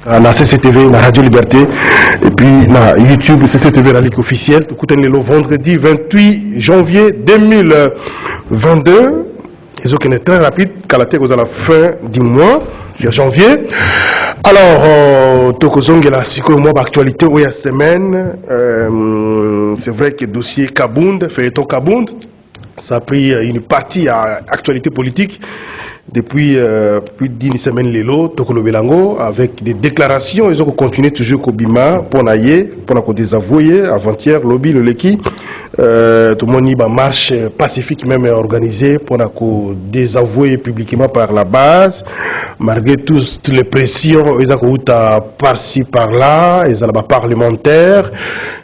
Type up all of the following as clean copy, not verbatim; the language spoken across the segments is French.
na CCTV, na Radio Liberté, et puis na YouTube, CCTV, la Ligue officielle. Tout le vendredi 28 janvier 2022. Et ce qui est très rapide, qu'à la tête à la fin du mois de janvier. Alors, Tokozong est là, c'est que le mois d'actualité, oui, la semaine, c'est vrai que le dossier Kabound, feuilleton Kabound, ça a pris une partie à actualité politique depuis plus d'une semaine l'élo, Tokolo Belango, avec des déclarations, ils ont continué toujours au Bima, pour nous désavouer, avant-hier, lobby, le Leki, tout le monde y a marche pacifique même organisée pour nous désavouer publiquement par la base, malgré toutes les pressions, ils ont par-ci, par-là, ils ont parlementaires.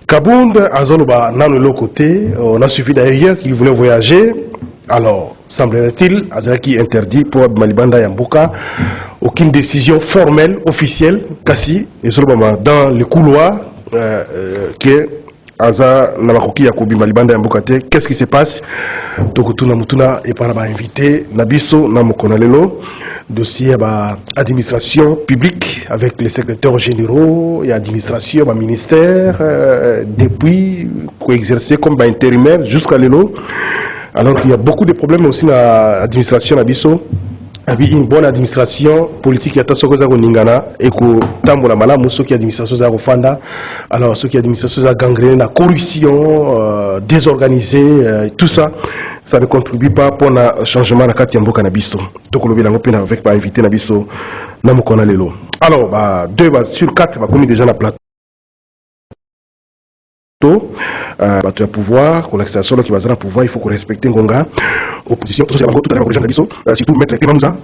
Kabound, Azoloba, dans le côté, on a suivi d'ailleurs qu'il voulait voyager, alors, semblerait-il, Azraki interdit pour Malibanda Yambuka, aucune décision formelle, officielle, Kassi, et dans le couloir, que Aza Namakoki Yakobi Malibanda Yambukate, qu'est-ce qui se passe? Tokutuna Mutuna et par invité, Nabiso Namokonalelo, dossier administration publique avec les secrétaires généraux et administration, ministère, depuis exercer comme intérimaire jusqu'à l'élo. Alors qu'il y a beaucoup de problèmes aussi dans l'administration Nabiso. Une bonne administration politique, il y a tant de Ningana et que Tambola Malamu, ceux qui administration de Rofanda, alors ceux qui administration de gangréné, la corruption, désorganisée, tout ça, ça ne contribue pas pour le changement de la carte Yambo Nabiso. Donc, le bilan avec invité Nabiso, Namukona Lelo. Alors, 2 sur 4, va commis déjà dans la plateau. Bateau à pouvoir, qu'on l'accession qui va dans le pouvoir, il faut qu'on respecte Ngonga. Opposition, tout à l'heure, région de Bisso, surtout maître Kimamza,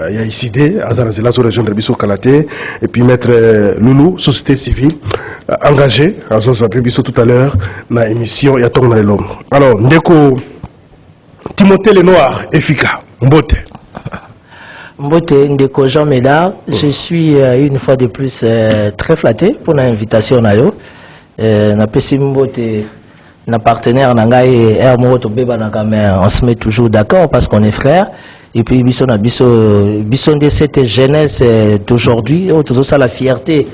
il y a ICD, Azara sur région de Bisso Kalate, et puis maître Loulou, société civile, engagé, Azara Bisso tout à l'heure, dans l'émission, il y a tout dans l'homme. Alors, Ndeko, Timothée Lenoir, efficace, Mbote. Mbote Ndeko Jean Médard, je suis une fois de plus très flatté pour l'invitation Nayo. Na Pessimbote, na partenaire Nangaï et Hermoto Beba Nagame, on se met toujours d'accord parce qu'on est frères. Et puis Bisson de cette jeunesse d'aujourd'hui, toujours ça la fierté.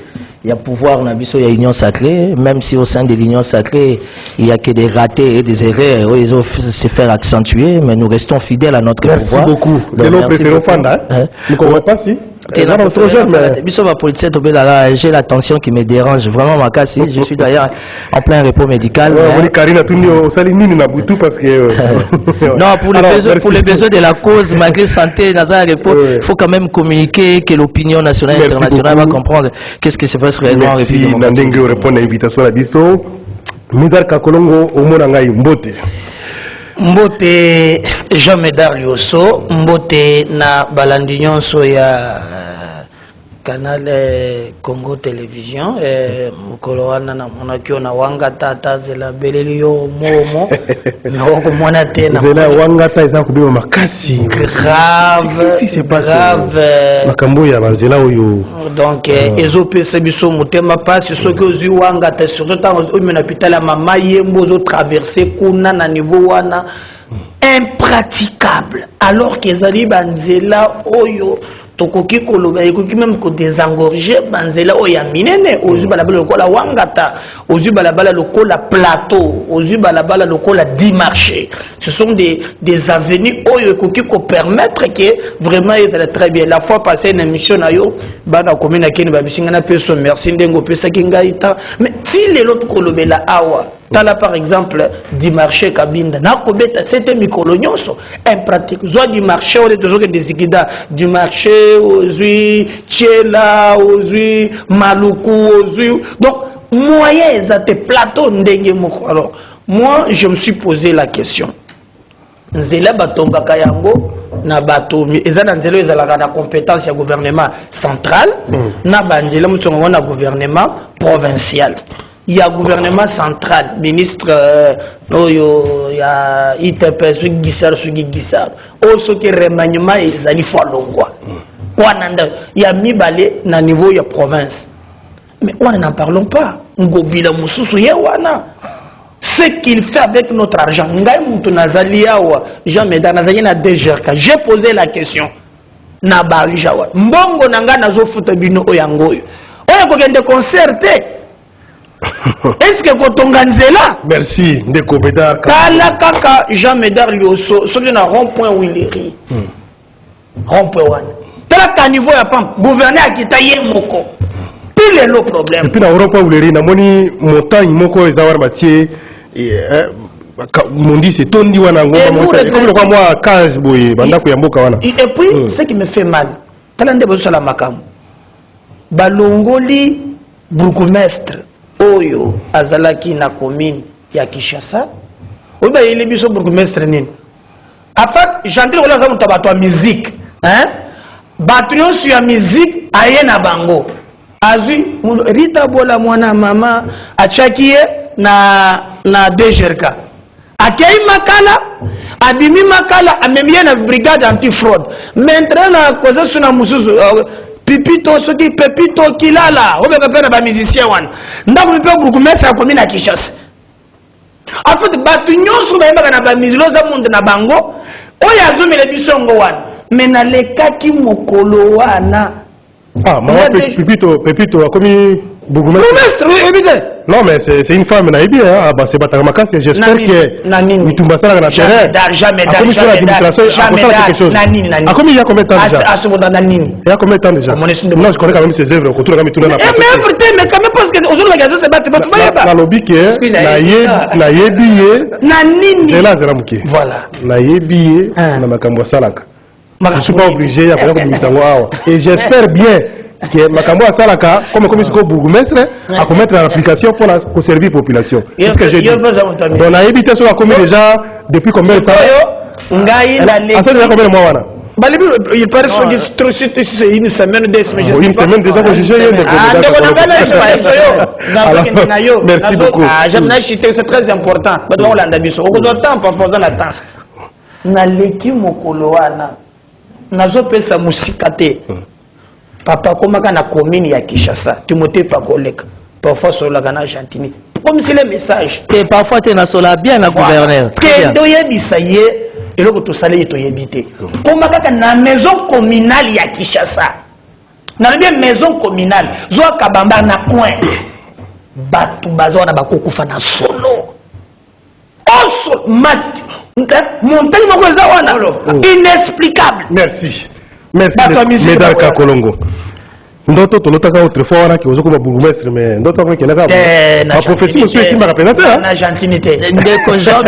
Il y a pouvoir, il y a union sacrée, même si au sein de l'union sacrée, il n'y a que des ratés et des erreurs, ils ont se faire accentuer, mais nous restons fidèles à notre merci pouvoir. Beaucoup. J'ai la tension qui me dérange vraiment ma casse. Je suis d'ailleurs en plein repos médical. Non, pour les besoins de la cause, malgré santé, dans un repos, il faut quand même communiquer que l'opinion nationale et internationale va comprendre qu'est-ce qui se passe réellement en République démocratique. Merci répondre à l'invitation à Bisso. Médard Kakolongo, au Monangaï, Mbote. Mbote Jean Médard Lioso, Mbote na balandignon soya canal Congo Télévision, Mukoloana na monakio na Wangata zela belelio momo, mais mona tena zela Wangata isa kubima makasi grave, si c'est pas grave makambo ya banzela oyo. Donc ezope sebiso mutema passe ce que ozu Wangata surtout tant au menapita la mama yembo zo traverser kuna na niveau wana impraticable alors que ezali banzela oyo tokoki koloba ekoki même ko désengorger banzela oya minene ozu balabala lokola Wangata ozu balabala lokola plateau ozu balabala lokola 10 marchés. Ce sont des avenues oyo ekoki ko permettre que vraiment ezala très bien. La fois passée une émission na yo bana komena keni babisinga na peso merci ndengo pesa kingaita mais si les autres kolobela awa tala par exemple du marché Kabinda na kobeta c'était mikolonyoso impratique soit du marché ou des ikida du marché ozui Tchela ozui Maluku ozui donc moyen ezate plateau ndenge moko. Alors moi je me suis posé la question nzela batonga kayango na bato ezana nzela ezalaka na compétence ya gouvernement central na banjela mutonga na gouvernement provincial. Il y a gouvernement central, ministre il y a ITP, Sugisar, aussi que remaniement et Zalifo Longwa. Il y a Mibale na niveau de province. Mais on n'en parlons pas. Ngobila Moussou Yewana. Ce qu'il fait avec notre argent, Jean Médard, j'ai posé la question. na barija wana mbongo na nga nazofuta bino oyangoyo oyo kokende concert te est-ce que kotonga nzela merci ndeko Médard tala kaka Jean Médard lioso soki na rond-point Willery rond-point wana tala ka niveau ya pam gouverneur akita ye moko pile le problème et puis na rond-point Willery namoni montagne moko ezawar batie mondi c'est tondi wana ngomba comme le quoi moi 15 boye bandako ya mboka wana et puis ce qui me fait mal tala ndebo sala makambo balongoli bourgmestre oyo azalaki na commune ya Kinshasa oba yele biso bourgmestre nini afat gentil ola za mutabato musique hein batrio sur ya musique aye na bango azui Rita Bola mwana mama achakie na DGRK akei makala abimi makala amemie na brigade anti fraude maintenant na koza suna mususu Pipito soki Pepito Kilala obeka pena ba musicien wana ndako mpe bourgmestre ya commune ya Kinshasa en fait batu nyonso bayembaka na ba musilo za mundu na bango oyo azomela biso ngo wana mais nalekaki mokolo wana maman Pepito a commis bourgmestre évité non mais c'est une femme na bien hein bah c'est bataka makasi j'espère que mitumba sala na terrain jamais nani a commis il y a combien de temps déjà il y a combien de temps déjà non je connais quand même ses œuvres autour de mituna na mais quand même parce que aujourd'hui la se battre pas tu na lobby que na yebiye na nini zela muke voilà na yebiye na makambo salaka je suis pas obligé à faire comme misango awa et j'espère bien que makambo asalaka comme ce bourgmestre à commettre l'application pour la servir population. Qu'est-ce que j'ai dit? On a évité sur la commune déjà depuis combien de temps? Ngai la combien de mois wana? Il paraît que c'est une semaine, 2 semaines. Une semaine déjà que j'ai merci beaucoup. C'est très important. Naleki mokolo wana nazopesa musikate papa komaka na commune ya Kinshasa Timothée Pakoleka parfois sur la gana Argentine comme si le message et parfois tu na sola bien la gouverneur que doyebisa ye eloko to salé to yebité komaka na maison communale ya Kinshasa na bien maison communale zo kabamba na coin batu bazo na bakokufa na solo oso mat montagne moko za wana inexplicable merci Médard Kakolongo ndoto tolotaka autrefois wana kiozo ko bourgmestre mais ndoto ko kelaka ma profession monsieur Simba représentateur na gentilité de Jean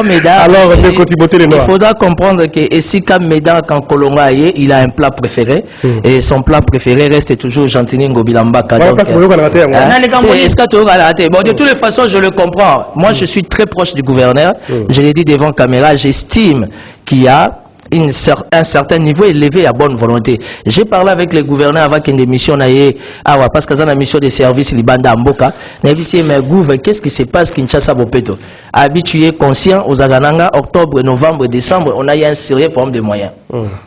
Médard alors de Kotiboté les noirs il faudra comprendre que Esika Médard Kakolongo il a un plat préféré et son plat préféré reste toujours Gentini Ngobilamba donc est-ce que tu auras raté bon de toutes les façons je le comprends moi je suis très proche du gouverneur je l'ai dit devant caméra j'estime qu'il y a un certain niveau élevé à bonne volonté. J'ai parlé avec les gouverneurs avant qu'il y ait une mission parce que dans la mission de service Libanda Mboka, mais qu'est-ce qui se passe Kinshasa Bopeto? Habitué, conscient aux Agananga, octobre, novembre, décembre, on a eu un sérieux problème de moyens.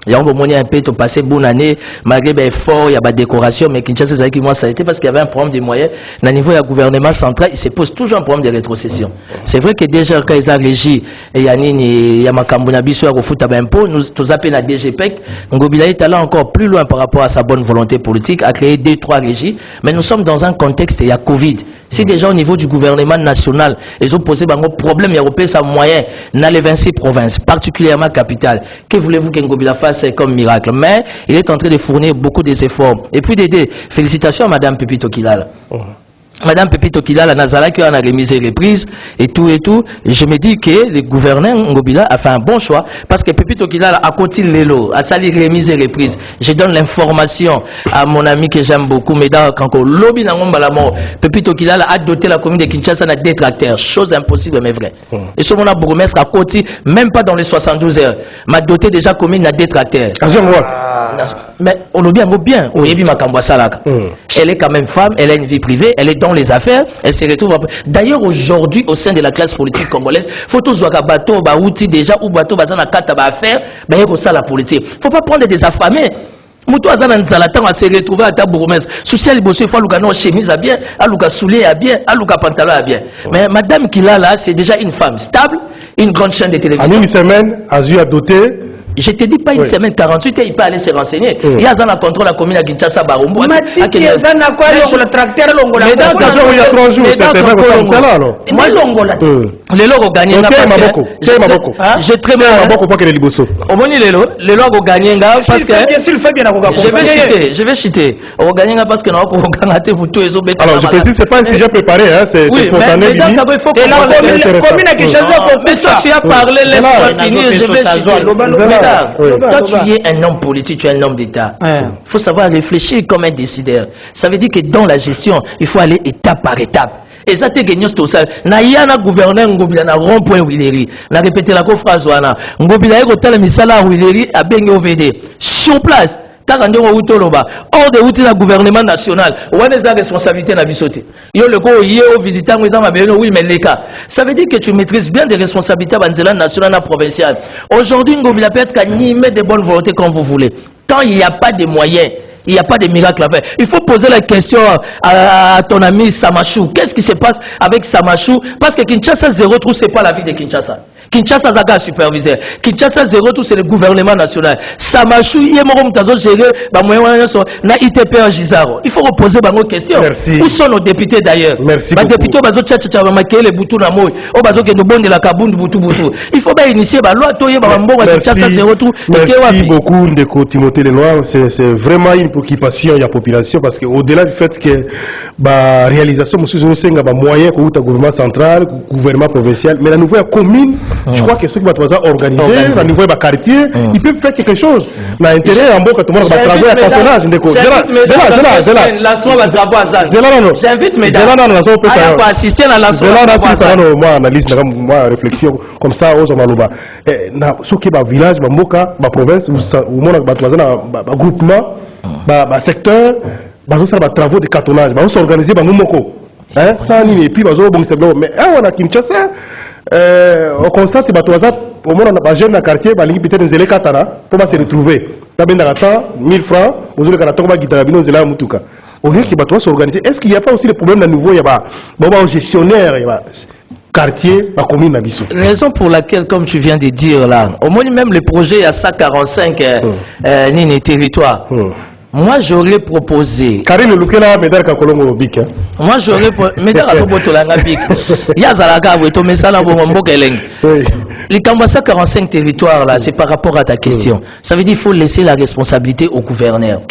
Il y a un peu de passer bonne année, malgré les efforts, il y a des décorations, mais Kinshasa, ça a été parce qu'il y avait un problème de moyens. Au niveau du gouvernement central, il se pose toujours un problème de rétrocession. C'est vrai que déjà, quand ils ont régi, il y a Makambouna Bissou, il y a impôt, nous appelons la DGPEC, Ngobila est allé encore plus loin par rapport à sa bonne volonté politique, à créer 2-3 régies, mais nous sommes dans un contexte, il y a Covid. Si déjà au niveau du gouvernement national, ils ont posé un problème européen, ça moyen, dans les 26 provinces, particulièrement capitales, que voulez-vous que Ngobila fasse comme miracle? Mais il est en train de fournir beaucoup d'efforts. Et puis d'aider. Félicitations à Madame Pepito Kilala. Madame Pepito Kilala Nazala qui en a remisé les prises et tout et tout. Et je me dis que le gouverneur Ngobila a fait un bon choix parce que Pepito Kilala a continué l'élo, a sali remisé les prises. Je donne l'information à mon ami que j'aime beaucoup, Médard Kanko. Lobby Nangombalamo, Pepito Kilala a doté la commune de Kinshasa d'un détracteur. Chose impossible mais vrai. Et ce mon bourgmestre a côté, même pas dans les 72 heures, m'a doté déjà commune d'un détracteur. Mais on le bien, on est elle est quand même femme, elle a une vie privée, elle est dans les affaires, elle se retrouve. D'ailleurs, aujourd'hui, au sein de la classe politique congolaise, faut tous voir qu'un bateau, bah, outil déjà, ou bateau, bah, ça n'a qu'à affaire, bah, il y a ça la politique. Faut pas prendre des affamés. Moutou Azana Nzalatan a se retrouver à ta bourgmestre. Social Bosso, il faut que chemise à bien, à soulier à bien, à pantalon à bien. Mais madame qui là, c'est déjà une femme stable, une grande chaîne de télévision. En une semaine, Azu a doté Je te dis pas une semaine 48 et il peut aller se renseigner. Il y a un contrôle à la commune à Kinshasa Barumbu. Mais il y a un tracteur longola. Il y a 3 jours, c'était même comme ça là. Moi longola. Les logos gagnent. J'ai très bien Maboko pour que les liboso. Au moins les logos gagnent parce que je vais citer. On gagne parce que nous avons gagné pour tout les autres. Alors je précise, c'est pas déjà préparé, hein, c'est spontané. Mais il faut que la commune à Kinshasa. Mais toi tu as parlé, laisse-moi finir, je vais citer. Toi, tu es un homme politique, tu es un homme d'État. Il faut savoir réfléchir comme un décideur. Ça veut dire que dans la gestion, il faut aller étape par étape. Et ça, c'est gagné tout ça. Na gouverneur Ngobila na rond-point Wileri. Na répété la phrase wana. Ngobila est hôtel misala Wileri a bengi OVD. Sur place. Hors de route la gouvernement national, on a des responsabilités na bisoté. Yo le ko yé au visitant oui mais les cas. Ça veut dire que tu maîtrises bien des responsabilités nationales et provinciales. Aujourd'hui, Ngobila peut être animé de bonne volonté comme vous voulez. Quand il n'y a pas de moyens, il n'y a pas de miracle à faire. Il faut poser la question à ton ami Samachou. Qu'est-ce qui se passe avec Samachou? Parce que Kinshasa 0 trou, c'est pas la vie de Kinshasa. Kinshasa Zaga superviseur. Kinshasa 0 tout c'est le gouvernement national. Samachou yemoro mtazo gérer ba moyen na ITP en Gizaro. Il faut reposer bango question. Merci. Où sont nos députés d'ailleurs? Merci. Ba députés bazo tchatcha ba makele butu na moy. O bazo ke bonde la kabundu butu. Il faut ba initier ba loi toye ba mbongo Kinshasa 0 tout. Merci beaucoup Ndeko Timothée Lenoir, c'est vraiment une préoccupation de la population parce que au-delà du fait que ba réalisation monsieur Zosenga ba moyen ko uta gouvernement central, gouvernement provincial, mais la nouvelle commune je crois que ceux qui vont organiser, à niveau de quartier, ils peuvent faire quelque chose. L'intérêt en bon que tout le monde va travailler à cantonage. J'invite mesdames à assister à la lancement. Moi, analyse, moi, réflexion, comme ça, aux Omaloba. Ceux qui sont village, Mboka, province, ou mon groupement, secteur, travaux de cantonage, ils s'organiser, sans ni et puis, mais on a Kinshasa. On constate que au moins on a jeune dans le quartier, peut-être dans les Katara, pour se retrouver. T'as bien 100 000 francs, vous avez un guitarabino zela mutuka. Au lieu qu'il va s'organiser, est-ce qu'il n'y a pas aussi des problèmes à nouveau? Il y a un gestionnaire, il y a quartier, la commune d'Abisso. Raison pour laquelle, comme tu viens de dire là, au moins même le projet à 145 territoires. Moi, j'aurais proposé. Karine Lukela, Médard Kakolongo Bik. Moi, j'aurais proposé. Médard Kakolongo Bik. Yazalaka, Wetome Sala Bombo Keleng. Les Kambasa 45 territoires, là, c'est par rapport à ta question. Ça veut dire qu'il faut laisser la responsabilité au gouverneur.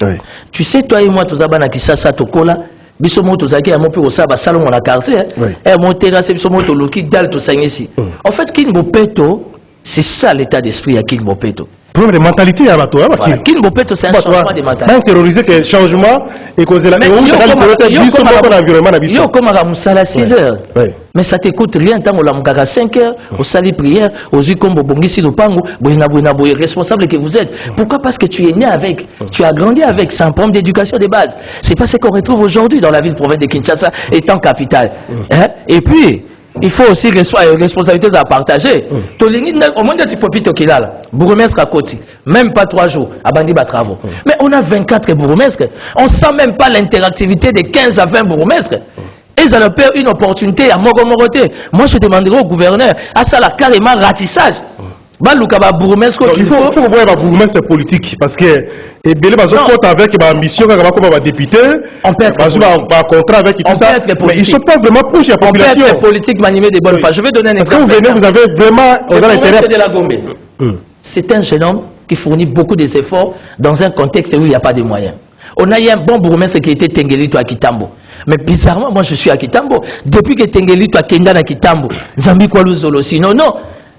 Tu sais, toi et moi, tous abana qui ça, Tokola. Bisomo Tozaki a mon peu au Saba Salon la quartier. Et mon terrasse, Bisomo Toloki, Dal Tosangesi. En fait, Kinbopeto, c'est ça l'état d'esprit à Kinbopeto. Problème de mentalité à bateau. Kinbopeto, c'est un changement de mentalité. Donc, terroriser que changement et causer la yo comme à Moussala 6 heures. Mais ça t'écoute rien tant on l'a 5 heures, au sali prière, aux yeux comme Bongisi Lupango, responsable que vous êtes. Pourquoi? Parce que tu es né avec, tu as grandi avec, c'est un problème d'éducation de base. C'est pas ce qu'on retrouve aujourd'hui dans la ville province de Kinshasa étant capitale. Et puis, il faut aussi responsabilités à partager. Au moins, il y a bourgmestre à côté, même pas 3 jours, à Bandi Travaux. Mais on a 24 bourgmestres. On ne sent même pas l'interactivité de 15 à 20 bourgmestres. Et ça leur perd une opportunité à Mogomoroté. Moi, je demanderai au gouverneur à ça, carrément ratissage. Il faut voir la bourgmestre politique parce que et bien les compte avec l'ambition comme député on peut être contrat avec tout ça mais ils sont pas vraiment proches de la population. On peut être politique manimer des bonnes fois. Je vais donner un exemple. Parce que vous avez vraiment l'intérêt de la Gombe. C'est un jeune homme qui fournit beaucoup d'efforts dans un contexte où il n'y a pas de moyens. On a eu un bon bourgmestre qui était Tengelito à Kitambo. Mais bizarrement, moi je suis à Kitambo. Depuis que Tengelito a Kenda à Kitambo, Zambi Kwalu Zolo, sinon non.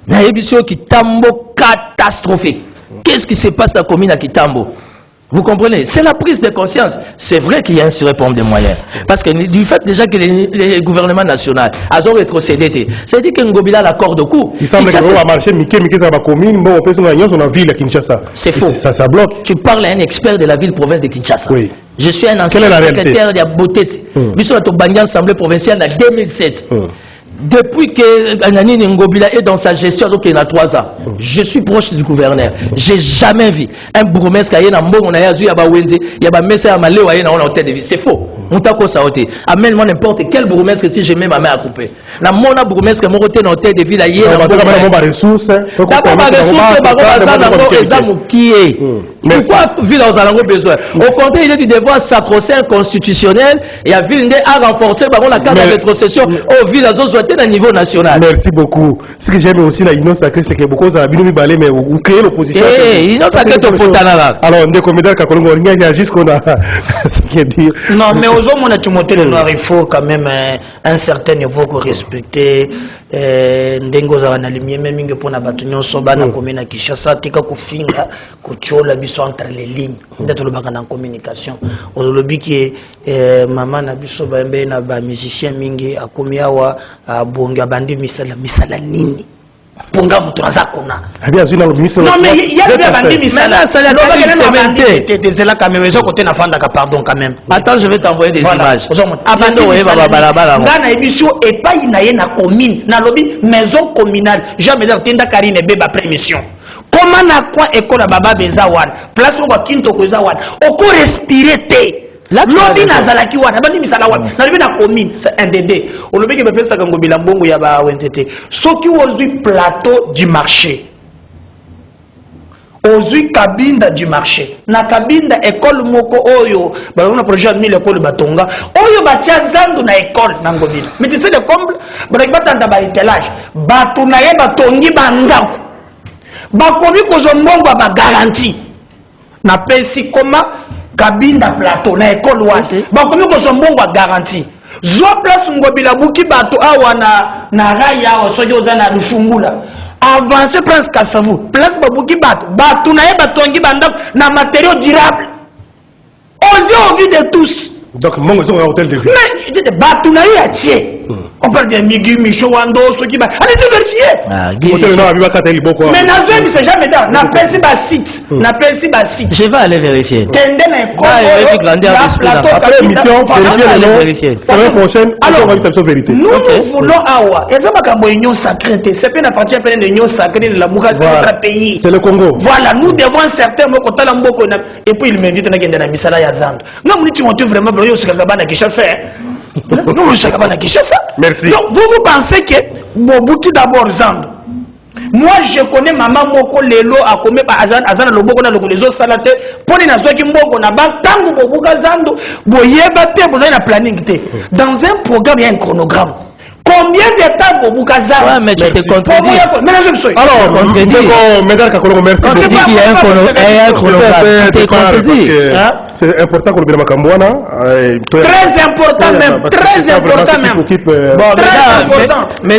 Naïbisio Kitambo catastrophique. Qu'est-ce qui se passe dans la commune à Kitambo? Vous comprenez? C'est la prise de conscience. C'est vrai qu'il y a un surrepompe de moyens. Parce que du fait déjà que les gouvernements nationaux ont rétrocédé, c'est-à-dire que Ngobila l'accord de coup. Il semble que va marcher, Miké ça va commune, bon, on peut se gagner sur la ville à Kinshasa. C'est faux. Ça bloque. Tu parles à un expert de la ville-province de Kinshasa. Oui. Je suis un ancien secrétaire de la beauté. Je suis à l'Assemblée provinciale en 2007. Depuis que Anani Ngobila est dans sa gestion, il y a 3 ans, je suis proche du gouverneur. J'ai jamais vu un bourgmestre qui a un bon, on a eu à Wenze, il y a un message à Malé, on a en tête de vie. C'est faux. Moutako Saoté. Amène-moi n'importe quel bourgmestre si j'ai même ma main à couper. La mona bourgmestre mon côté dans tête de ville ailleurs. D'abord des ressources. D'abord des ressources, pourquoi ville aux alentours besoin? Au contraire, il est du devoir sacro-saint constitutionnel et à ville à renforcer la carte de rétrocession aux villes à au niveau national. Merci beaucoup. Ce que j'aime aussi la Union sacrée, c'est que beaucoup de gens mais vous créez l'opposition. Union sacrée de Potanara. Alors, on est comme ça, on réagit qu'on a ce qui est dit. Non, mais aux hommes, on a Timothée le Noir, il faut quand même un certain niveau qu'on respecte. Ndengo za na lumière même inge pona batunyo soba na komena Kinshasa tika kufinga kutiola biso entre les lignes ndato lobaka na communication olobi ki mama na biso ba mbe na ba musicien mingi akomi awa bonga bandi misala nini ponga mutu azakona non mais il y a bien bandi misala ça là quand même ils ont côté na fanda ka pardon quand même attends je vais t'envoyer des images abando eba balabala ngana ebiso epai na ye na commune na lobi maison communale jamais dans tenda karine beba prémission comment na quoi école baba beza wan place ko kinto ko za wan oko respirer te lobi nazalaki wana bandi misala wana na lobi na commune c'est un bébé on lobi ke bepesa kango bilambongo ya ba wentete soki ozui plateau du marché ozui kabinda du marché na kabinda école moko oyo ba on a projet de 1000 école batonga oyo batia zandu na école na ngobila mais tu sais le comble ba batanda ba étalage batu na ye batongi bandako bakomi kozombongo ba garantie na pesi koma kabinda plateau na école wasi bakomi kozombongo ba garantie zo place ngobila buki bato awa na raya o sojo za na lushungula avancer place Kasavu place babuki bato na ye batongi bandako na matériaux durables aux yeux de tous donc mon maison hôtel de ville mais bato na ye atie on parle de Migi Micho Wando ceux qui allez vérifier mais na zone c'est jamais là na pesi ba site na pesi ba site je vais aller vérifier tende na après émission vérifier semaine prochaine on va faire vérité nous voulons awa et ça makambo union sacrée c'est pas appartient à l'union sacrée de la Mouka c'est notre pays c'est le Congo voilà nous devons un certain moko tala mboko et puis il m'invite na kende na misala ya zando non nous tu vraiment yo sekaba na Kinshasa non je sekaba na Kinshasa. Merci. Donc vous pensez que Bobuki d'abord Zando. Moi je connais maman moko lelo a commis azana loboko na loko les autres salate poni na zoki mboko na ba tango bobuka Zando boyeba te bozali na planning te. Dans un programme il y a un chronogramme. Combien de temps Bobuka Zando? Ouais, mais tu te contredis. Alors, Médard Kakolongo, merci. On te dit qu'il y a un chronogramme. Tu te contredis. C'est important pour le Biramacambouana. Très important même. Très important même. Très important. Mais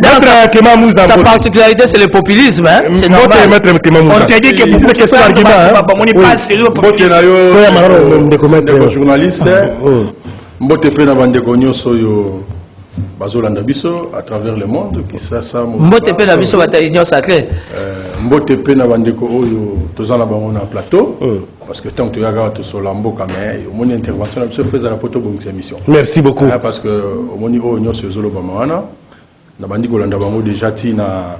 sa particularité, c'est le populisme. C'est normal. On te dit que c'est une question d'argument. Journaliste. Mbote pe na bandeko nyonso yo bazolanda biso à travers le monde qui ça mbote pe na biso bata union sacrée mbote pe na bandeko oyo tozana bango na plateau parce que tant que tu regardes to solambo quand même mon intervention na biso faisait la poto bonne émission. Merci beaucoup parce que au moni oyo nyonso zolo bamana na bandiko landa bango déjà ti na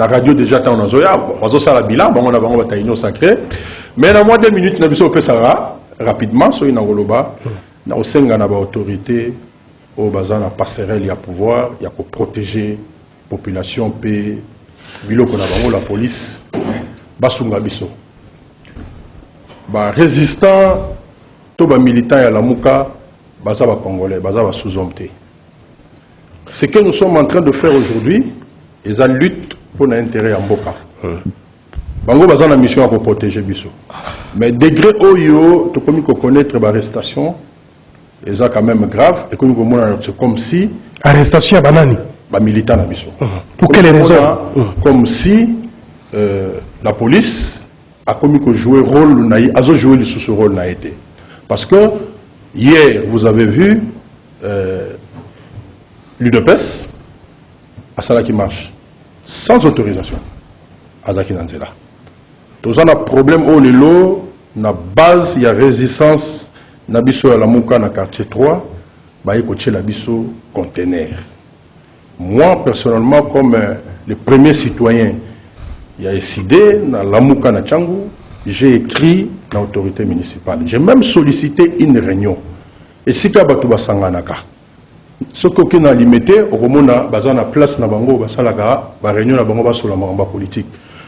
radio déjà tant na zoya bazo sala bilan bango na bango bata union sacrée mais na moins 2 minutes na biso pesara rapidement so ina goloba na osenga na ba autorité au bazar na passerelle ya pouvoir ya ko protéger population pe biloko na bango la police basunga biso ba résistant to ba militant ya Lamuka baza ba congolais baza ba sous-hommes. Ce que nous sommes en train de faire aujourd'hui est la lutte pour l'intérêt en Mboka. Bango baza na mission pour protéger biso mais degré oyo to komi ko connaître ba arrestation et ça quand même grave et c'est comme si arrestation banani ba militant na biso pour quelle raison comme si la police a commis que jouer rôle a joué ce rôle n'a été parce que hier vous avez vu l'UDPS à Sala qui marche sans autorisation à Zaki Nanzela tous on a problème au lelo na base il y a résistance Nabiso à la Mouka na quartier 3, bah écoutez la biso conteneur. Moi personnellement comme le premier citoyen, il y a décidé dans la Mouka na Tchangou, j'ai écrit l'autorité municipale. J'ai même sollicité une réunion. et si ka bato basanganaka ce que na limité au komona bazana place na bango basalaka ba réunion na bango basola makambo politique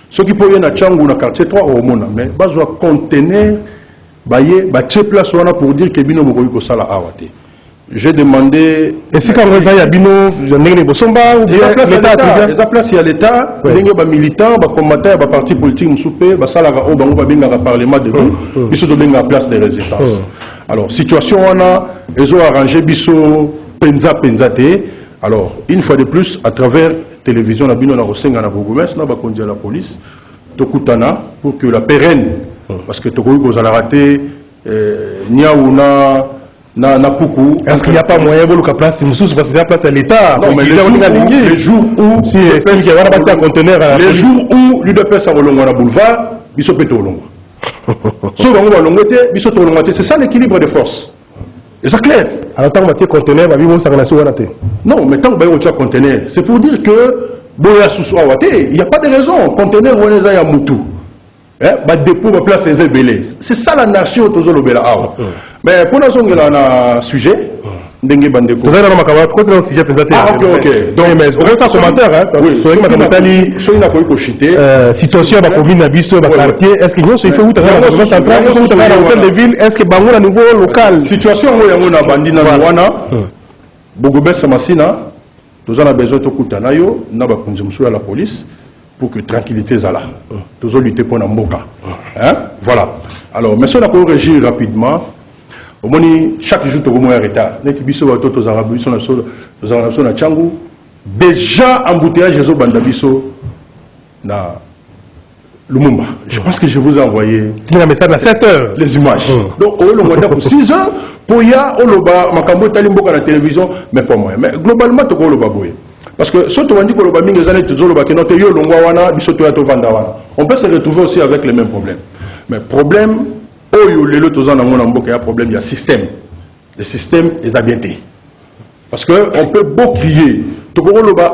ce qui peut y na changu na quartier 3 au mona mais bazwa conteneur baye ba tche place wana pour dire que bino bokoyi ko sala awate. J'ai demandé et si quand vous avez bino ndenge bosomba ou bien l'état les place il y a l'état ndenge ba militant ba combattant ba parti politique musupe ba salaka o bango ba benga parlement de biso to benga place de résistance. Alors situation wana ezo arranger biso penza te. Alors une fois de plus à travers télévision na bino na rosenga na bourgmestre na ba kondia la police tokutana pour que la pérenne parce que tokoyi ko zala raté niauna na poukou. Est-ce qu'il n'y a pas moyen de le place parce que c'est la place à l'État? Non, mais les jours où les jours où l'UDPS a relongé na boulevard, biso peto longo. So bango ba longote, biso to longote, c'est ça l'équilibre des forces. Et ça clair. Alors tant que conteneur, non, mais tant que vous avez conteneur, c'est pour dire que il n'y a pas de raison. Conteneur, on est à Moutou. Dépôt, place les ébélés. C'est ça l'anarchie au Tozo Lobela. Mais pour nous, on a un sujet. Vous avez un sujet présenté. Ah, ok. Donc, mais on a un commentaire. Oui, situation de la commune d'Abisso, de quartier. Est-ce qu'il y a un fait où tu as un hôtel de ville? Est-ce que Bango à niveau local? Situation où on a bandina Wana, Bogobé Samasina, nous avons besoin de Koutanayo, nous avons besoin de la police pour que tranquillité soit là. Nous avons lutter pour Namboka. Voilà. Alors, mais si on a pu régir rapidement, au moins chaque jour, nous avons un retard. Déjà, embouteillage, les autres bandabiso na Lumumba. Je pense que je vous ai envoyé un message à 7 heures. Les images. Donc, on a pour 6 heures, pour y a Makambo Talimboka la télévision, mais pas moi. Mais globalement, tu as le baboué. Parce que ce que dit que le babing les années, on peut se retrouver aussi avec les mêmes problèmes. Mais problème, il y a un problème, il y a système. Le système est habileté. Parce qu'on peut beau crier.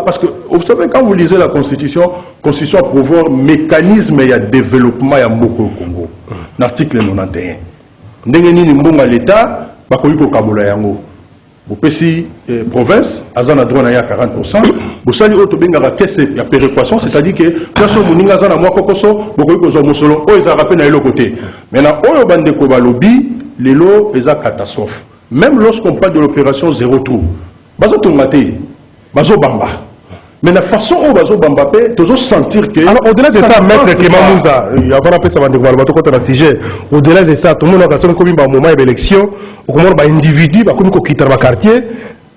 Parce que vous savez, quand vous lisez la Constitution, la Constitution prévoit un mécanisme et développement à Mboko au Congo. L'article 91. L'État, Bopesi province, Azana droit à 40%. Bosali Otobenga caisse et péréquation, c'est-à-dire que place Moninga Zana Mokokoso, Bokoiko Mosolo, ils ont rappelé à l'autre côté. Maintenant, Oyo Bandeko Balobi, les lots, ils ont catastrophe. Même lorsqu'on parle de l'opération zéro trou, Bazo Tomate, Bazo Bamba. Mais la façon dont Bazo Bamba peut, tu sentir que. Alors, au-delà de ça, maître Kemamouza, il y a un peu ça, un sujet. Au-delà de ça, tout le monde a comme un moment d'élection, au moment où un individu, comme un quitte le quartier,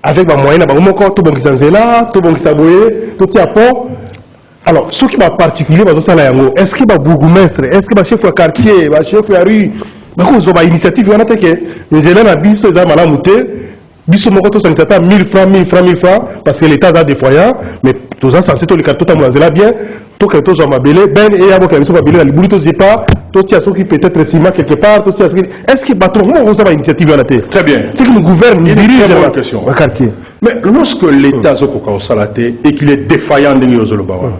avec un moyen, tout le monde qui s'en là, tout le monde qui s'aboye, tout le monde. Alors, ce qui est particulier, est-ce qu'il y a un bourgmestre, est-ce qu'il y a un chef de quartier, un chef de rue, il y a une initiative, il y a des élèves à bis, ils ont mal biso moko to sanisa ta 1000 francs parce que l'état a des foyers mais tous en censé to le carton tamazela bien to que to zo mabele ben et yabo que biso mabele la libuli to zipa to tia so qui peut-être sima quelque part to tia est-ce que patron on va initiative à la tête très bien c'est que le gouvernement dirige la question au quartier mais lorsque l'état zoko au salaté et qu'il est défaillant de Yozolobawa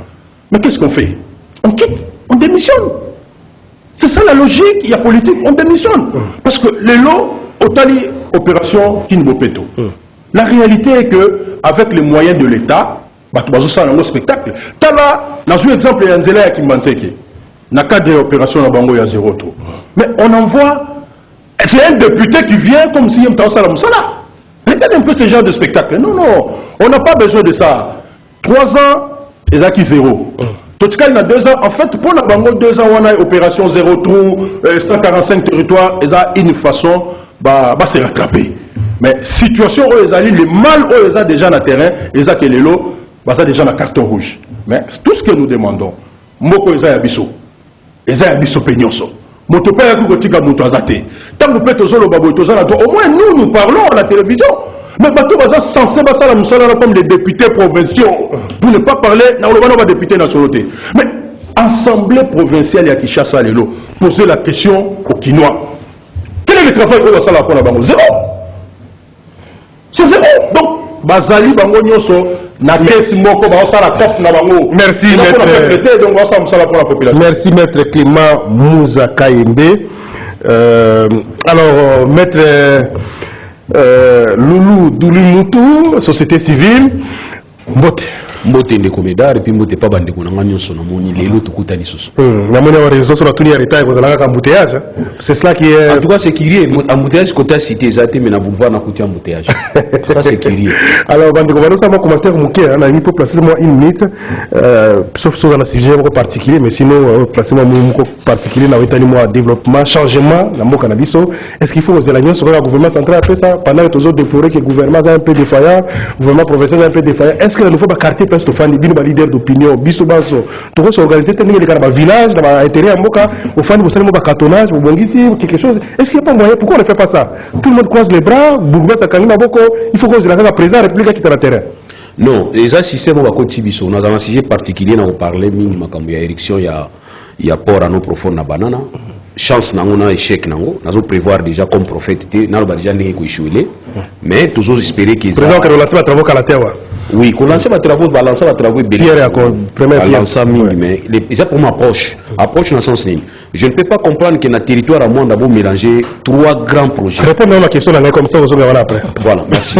mais qu'est-ce qu'on fait? On quitte, on démissionne. C'est ça la logique, il y a politique, on démissionne parce que les lots Otali opération Kinbopeto. La réalité est que avec les moyens de l'État, ça un spectacle. Tala, dans un exemple, il y a Nzela Kimbanseke. N'a qu'à des opérations à Bango, il y a zéro trop. Mais on envoie, c'est un député qui vient comme si il y a un salam. Regardez un peu ce genre de spectacle. Non, non, on n'a pas besoin de ça. 3 ans, ils ont acquis zéro. Tout cas, il y a 2 ans. En fait, pour la Bango, 2 ans, on a opération zéro trou, 145 territoires, ils ont une façon. Se rattraper. Mais situation où ils allaient, le mal où ils ont déjà dans le terrain, ils ont que les lots, ils ont déjà dans le carton rouge. Mais tout ce que nous demandons, Moko ils ont abisso, ils ont abisso peignoso. Moto pas yaku kotika moto azate. Tant que peut tozolo babo tozala droit. Au moins nous parlons à la télévision. Mais bateau baza censé basa la musala comme les députés provinciaux pour ne pas parler na olobana ba député nationalité. Mais assemblée provinciale ya Kinshasa lelo poser la question aux Kinois. Quel est le travail qu'on va faire pour la banque? Zéro. C'est zéro. Donc, Bazali bango nyoso na caisse moko ba osala top na bango. Merci maître. Donc on va ça pour la population. Merci maître Clément Mouza Kayembe. Alors maître Loulou Doulimutu, société civile, Mbote. Mbote ndeko Médard et puis Mbote pas bandeko na ngani sono moni lelo tukuta lisusu. Na moni wa réseau sur la tuni ya retard ko zalaka embouteillage. C'est cela qui est en tout cas c'est curieux embouteillage côté cité zate mais na boulevard na côté embouteillage. Ça c'est curieux. Alors bandeko va nous sama commentaire muké na mi pour placer moi une minute sauf sur un sujet particulier mais sinon placer moi un particulier na wetani moi développement changement na mboka na biso. Est-ce qu'il faut aux élections sur le gouvernement central après ça pendant que toujours déplorer que le gouvernement est un peu défaillant, le gouvernement provincial est un peu défaillant. Est-ce que il faut pas quartier presque fan bino ba leader d'opinion biso baso to se organiser tenir les gars village dans intérêt à mboka au fan vous savez mo ba cartonnage au bongisi quelque chose. Est-ce qu'il y a pas moyen pourquoi on ne fait pas ça? Tout le monde croise les bras, Bougouba Sakangina Boko, il faut qu'on se la président République qui est à terrain. Non, les systèmes va continuer biso. Nous avons un sujet particulier na parler mingi makambo ya élection ya port à nos profonds na banana. Chance nango na échec nango. Nous avons prévoir déjà comme prophète na ba déjà ndenge ko échouer. Mais toujours espérer qu'ils président que relancer les travaux à la terre. Oui, qu'on lance les travaux, va lancer les travaux belges. Pierre encore première pierre. Lancer mingi mais c'est pour ma approche dans le sens ni. Je ne peux pas comprendre que notre territoire à moi d'abord mélanger trois grands projets. Répondez à la question comme ça vous allez voir après. Voilà, merci.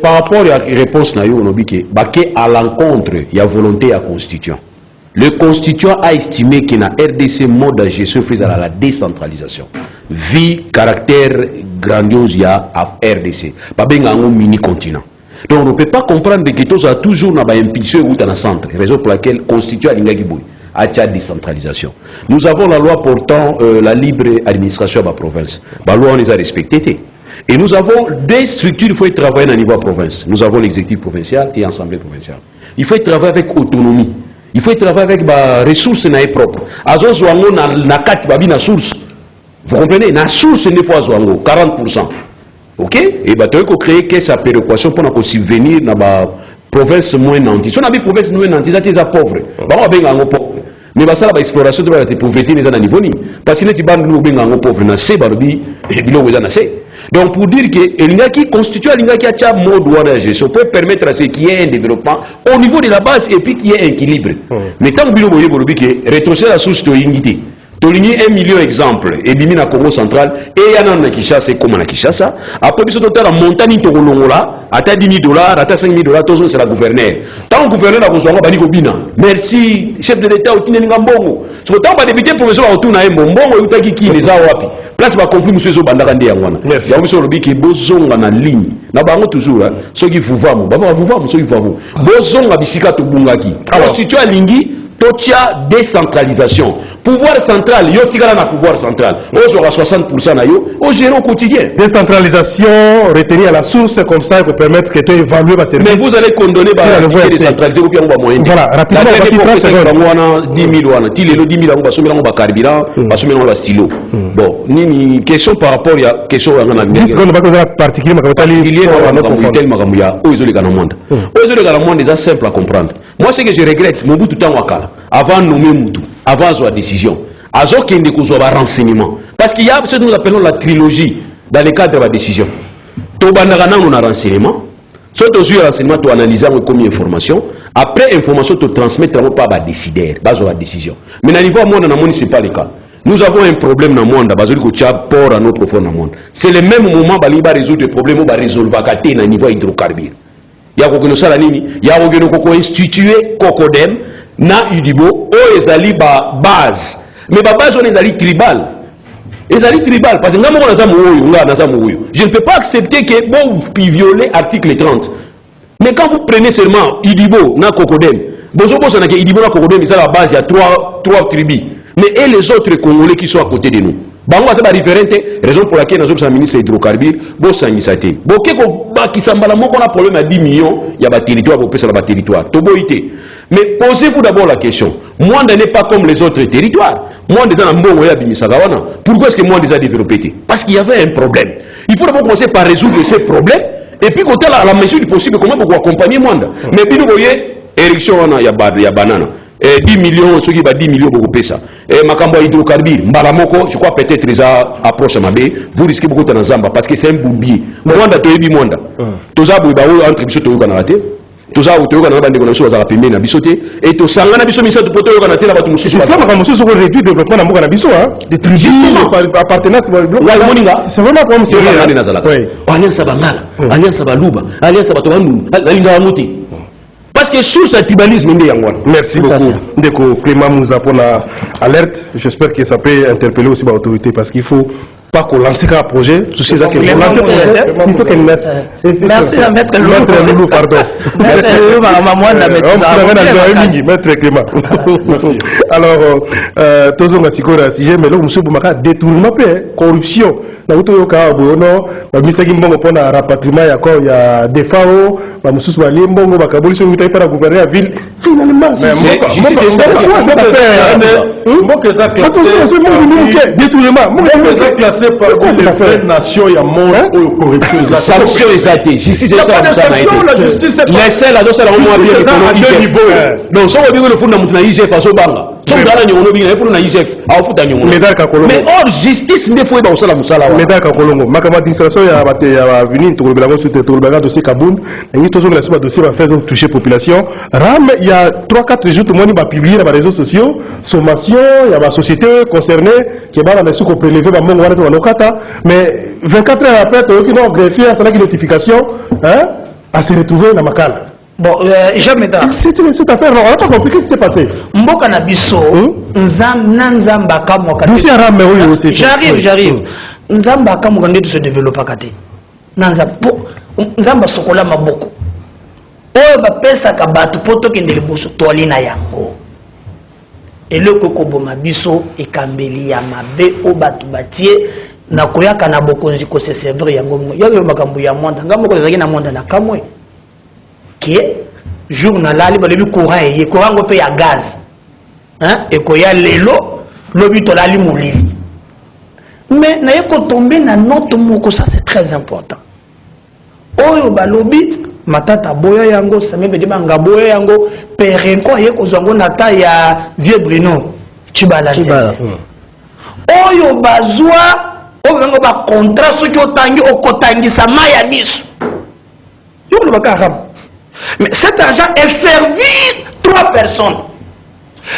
Par rapport à la réponse na yo on dit que baké à l'encontre, il y a volonté à constituant. Le constituant a estimé que na RDC mode de gestion faisait à la décentralisation. Vie caractère grandiose il y a à RDC. Pas bien un mini continent. Donc on ne peut pas comprendre que tous a toujours na ba impulsion ou dans le centre. Raison pour laquelle constituant l'ingaki boy à la décentralisation. Nous avons la loi portant la libre administration de la province. La loi on les a respectées. Et nous avons des structures, il faut travailler à niveau de province. Nous avons l'exécutif provincial et l'assemblée provinciale. Il faut travailler avec autonomie. Il faut travailler avec des ressources propres. Azo zwango na kati babi na source. Vous comprenez? Na source ne fois zwango 40%. OK? Et bah tu as créé que sa péréquation pour nous subvenir dans la province moins nantie. Si on a une province moins nantie, ça c'est pauvre. Bah on bien un pauvre. Mais bah ça la exploration de la pauvreté les à niveau ni. Parce que les tibans nous bien un pauvre na c'est barobi et bilo weza na c'est. Donc pour dire que l'Inga qui constitue l'Inga qui a un mode de gestion peut permettre à ce qu'il y ait un développement au niveau de la base et puis qu'il y ait un équilibre. Mais tant que bilo boye borobi que rétrocéder la source de l'unité. Toligny 1 million d'exemples et bimi na Congo central et yana na Kinshasa comme na Kinshasa après biso totala montagne to kolongola ata $10,000 ata $5,000 tozo c'est la gouverneur tant gouverneur na kozonga bani kobina merci chef de l'état otine ninga mbongo so tant ba député professeur otuna e mbongo utaki ki les wapi place ba conflit monsieur zo bandaka ndé yangwana ya biso lobi ki bozonga na ligne na bango toujours soki vuvamu baba vuvamu soki vuvamu bozonga bisika to bungaki constituer lingi totia décentralisation. Pouvoir central, yo tigala na pouvoir central. Au aura 60% na yo, au gérer au quotidien. Décentralisation, retenir à la source comme ça pour permettre que tu évalues ma service. Mais vous allez condamner la décentralisation ou bien on va moyen. Voilà, rapidement on va 10 000 wana, ti lelo 10 000 on va sommer on va carburant, va sommer on va stylo. Bon, ni question par rapport à question ngana ndenge. Est-ce qu'on va causer particulier makambo ya o izole kana monde. O izole kana monde c'est simple à comprendre. Moi ce que je regrette, Mobutu Tangwakala avant nommer Moutou, avant la décision, avant qu'il y ait des renseignements. Parce qu'il y a ce que nous appelons la trilogie dans le cadre de la décision. Tout le monde a un renseignement. Si tu as un renseignement, tu analyses combien d'informations. Après information, tu transmets pas à décider, base la décision. Mais dans le niveau monde, ce n'est pas le cas. Nous avons un problème dans le monde, parce que tu as peur à nos profonds dans le monde. C'est le même moment où on va résoudre le problème, on va résoudre le niveau hydrocarbure. Il y a un institué Cocodem. Na Udibo, ezali ba base. Mais ba base on ezali tribal. Ezali tribal parce que ngamo na zamu oyo, nga na zamu oyo. Je ne peux pas accepter que bon violer article 30. Mais quand vous prenez seulement Udibo na Cocodem, bozo bozo na que Udibo na Cocodem c'est la base il y a trois tribus. Mais et les autres Congolais qui sont à côté de nous. Bango c'est pas différent, raison pour laquelle nous sommes ministre hydrocarbures, bo sangisate. Bo keko ba kisambala moko na problème à 10 millions, il y a ba territoire pour pesa ba territoire. Toboité. Mais posez-vous d'abord la question. Mwanda n'est pas comme les autres territoires. Mwanda est un mbongo ya bimisagawana. Pourquoi est-ce que Mwanda a développé? Parce qu'il y avait un problème. Il faut d'abord commencer par résoudre ces problèmes et puis côté à la mesure du possible comment pour accompagner Mwanda. Mais puis vous voyez érection il y a banana. 10 millions, ceux qui va 10 millions beaucoup ça. Makambo hydrocarbures, Mbalamoko, je crois peut-être les approche à Mabé, vous risquez beaucoup de Zamba parce que c'est un bourbier. Mwanda to yebi Mwanda. Toza bouba entre biso to yokana raté. tout ça toyoka na bande konabiso bazala pembeni na biso te et to sangana biso misato poto yoka na tela bato mususu c'est ça makambo mosusu ko réduire développement na mboka na biso hein des tribus appartenance ba bloc ouais moninga c'est vraiment comme c'est rien na zalaka alliance bangala alliance baluba alliance bato bandu balinga muti parce que sur ce tribalisme ndé yangwana. Merci beaucoup ndeko Clément Mouza pour la alerte. J'espère que ça peut interpeller aussi l'autorité parce qu'il faut pas qu'on lance un projet. Il faut qu'il merci. Merci à Maître Loulou, pardon. Maître Clément. Merci. Alors, tous les sikora sujet, mais là, monsieur Boumaka détournement, corruption. Na uto yoka bono, ba misaki mbongo pona rapatriement ya ko ya defao, ba mususu ba limbongo ba kabuli so utai para gouverner la ville. Finalement, c'est classé par les nations, il y a monde ou corruption. Sanction exacte. Justice est ça. Les seuls à deux à deux niveaux. Donc, si on veut le fond de la IGF à Sobanga, mais or justice ne faut pas au musala. Médard Kakolongo, ma administration ya venir to le sur le dossier Kaboun, et toujours la dossier va faire toucher population. Ram, il y a 3-4 jours tout le monde va publier dans les réseaux sociaux, sommation, il y a ma société concernée qui va dans sous prélever ba mongo wana lokata, mais 24 heures après tu qui non greffier ça la notification, hein, à se retrouver dans Makala. Bon, jamais da. Cette affaire, on n'a pas compris ce qui s'est passé. Mboka na biso, nzamba kamo kati. J'arrive. Nzamba kamo kati de se développer kati. Nzamba sokola maboko. Oyo ba pesa ka batu poto kende liboso toali na yango. Eloko ko boma biso ekambeli ya mabe o batu batie na koyaka na bokonzi ko se servir yango. Yayo makambo ya monda, ngambo ko zaki na monda na kamwe. Qui est journal ali balebi courant et courant go paye à gaz hein et ko ya lelo lobi to lali molili mais na yeko tomber na note moko ça c'est très important oyo balobi matata boya yango samebe de banga boya yango perenko yeko zongo nata ya vieux Bruno Chibala oyo bazwa oyo ngo ba contrat soki otangi okotangisa maya miso yo le bakaram. Mais cet argent est servi 3 personnes.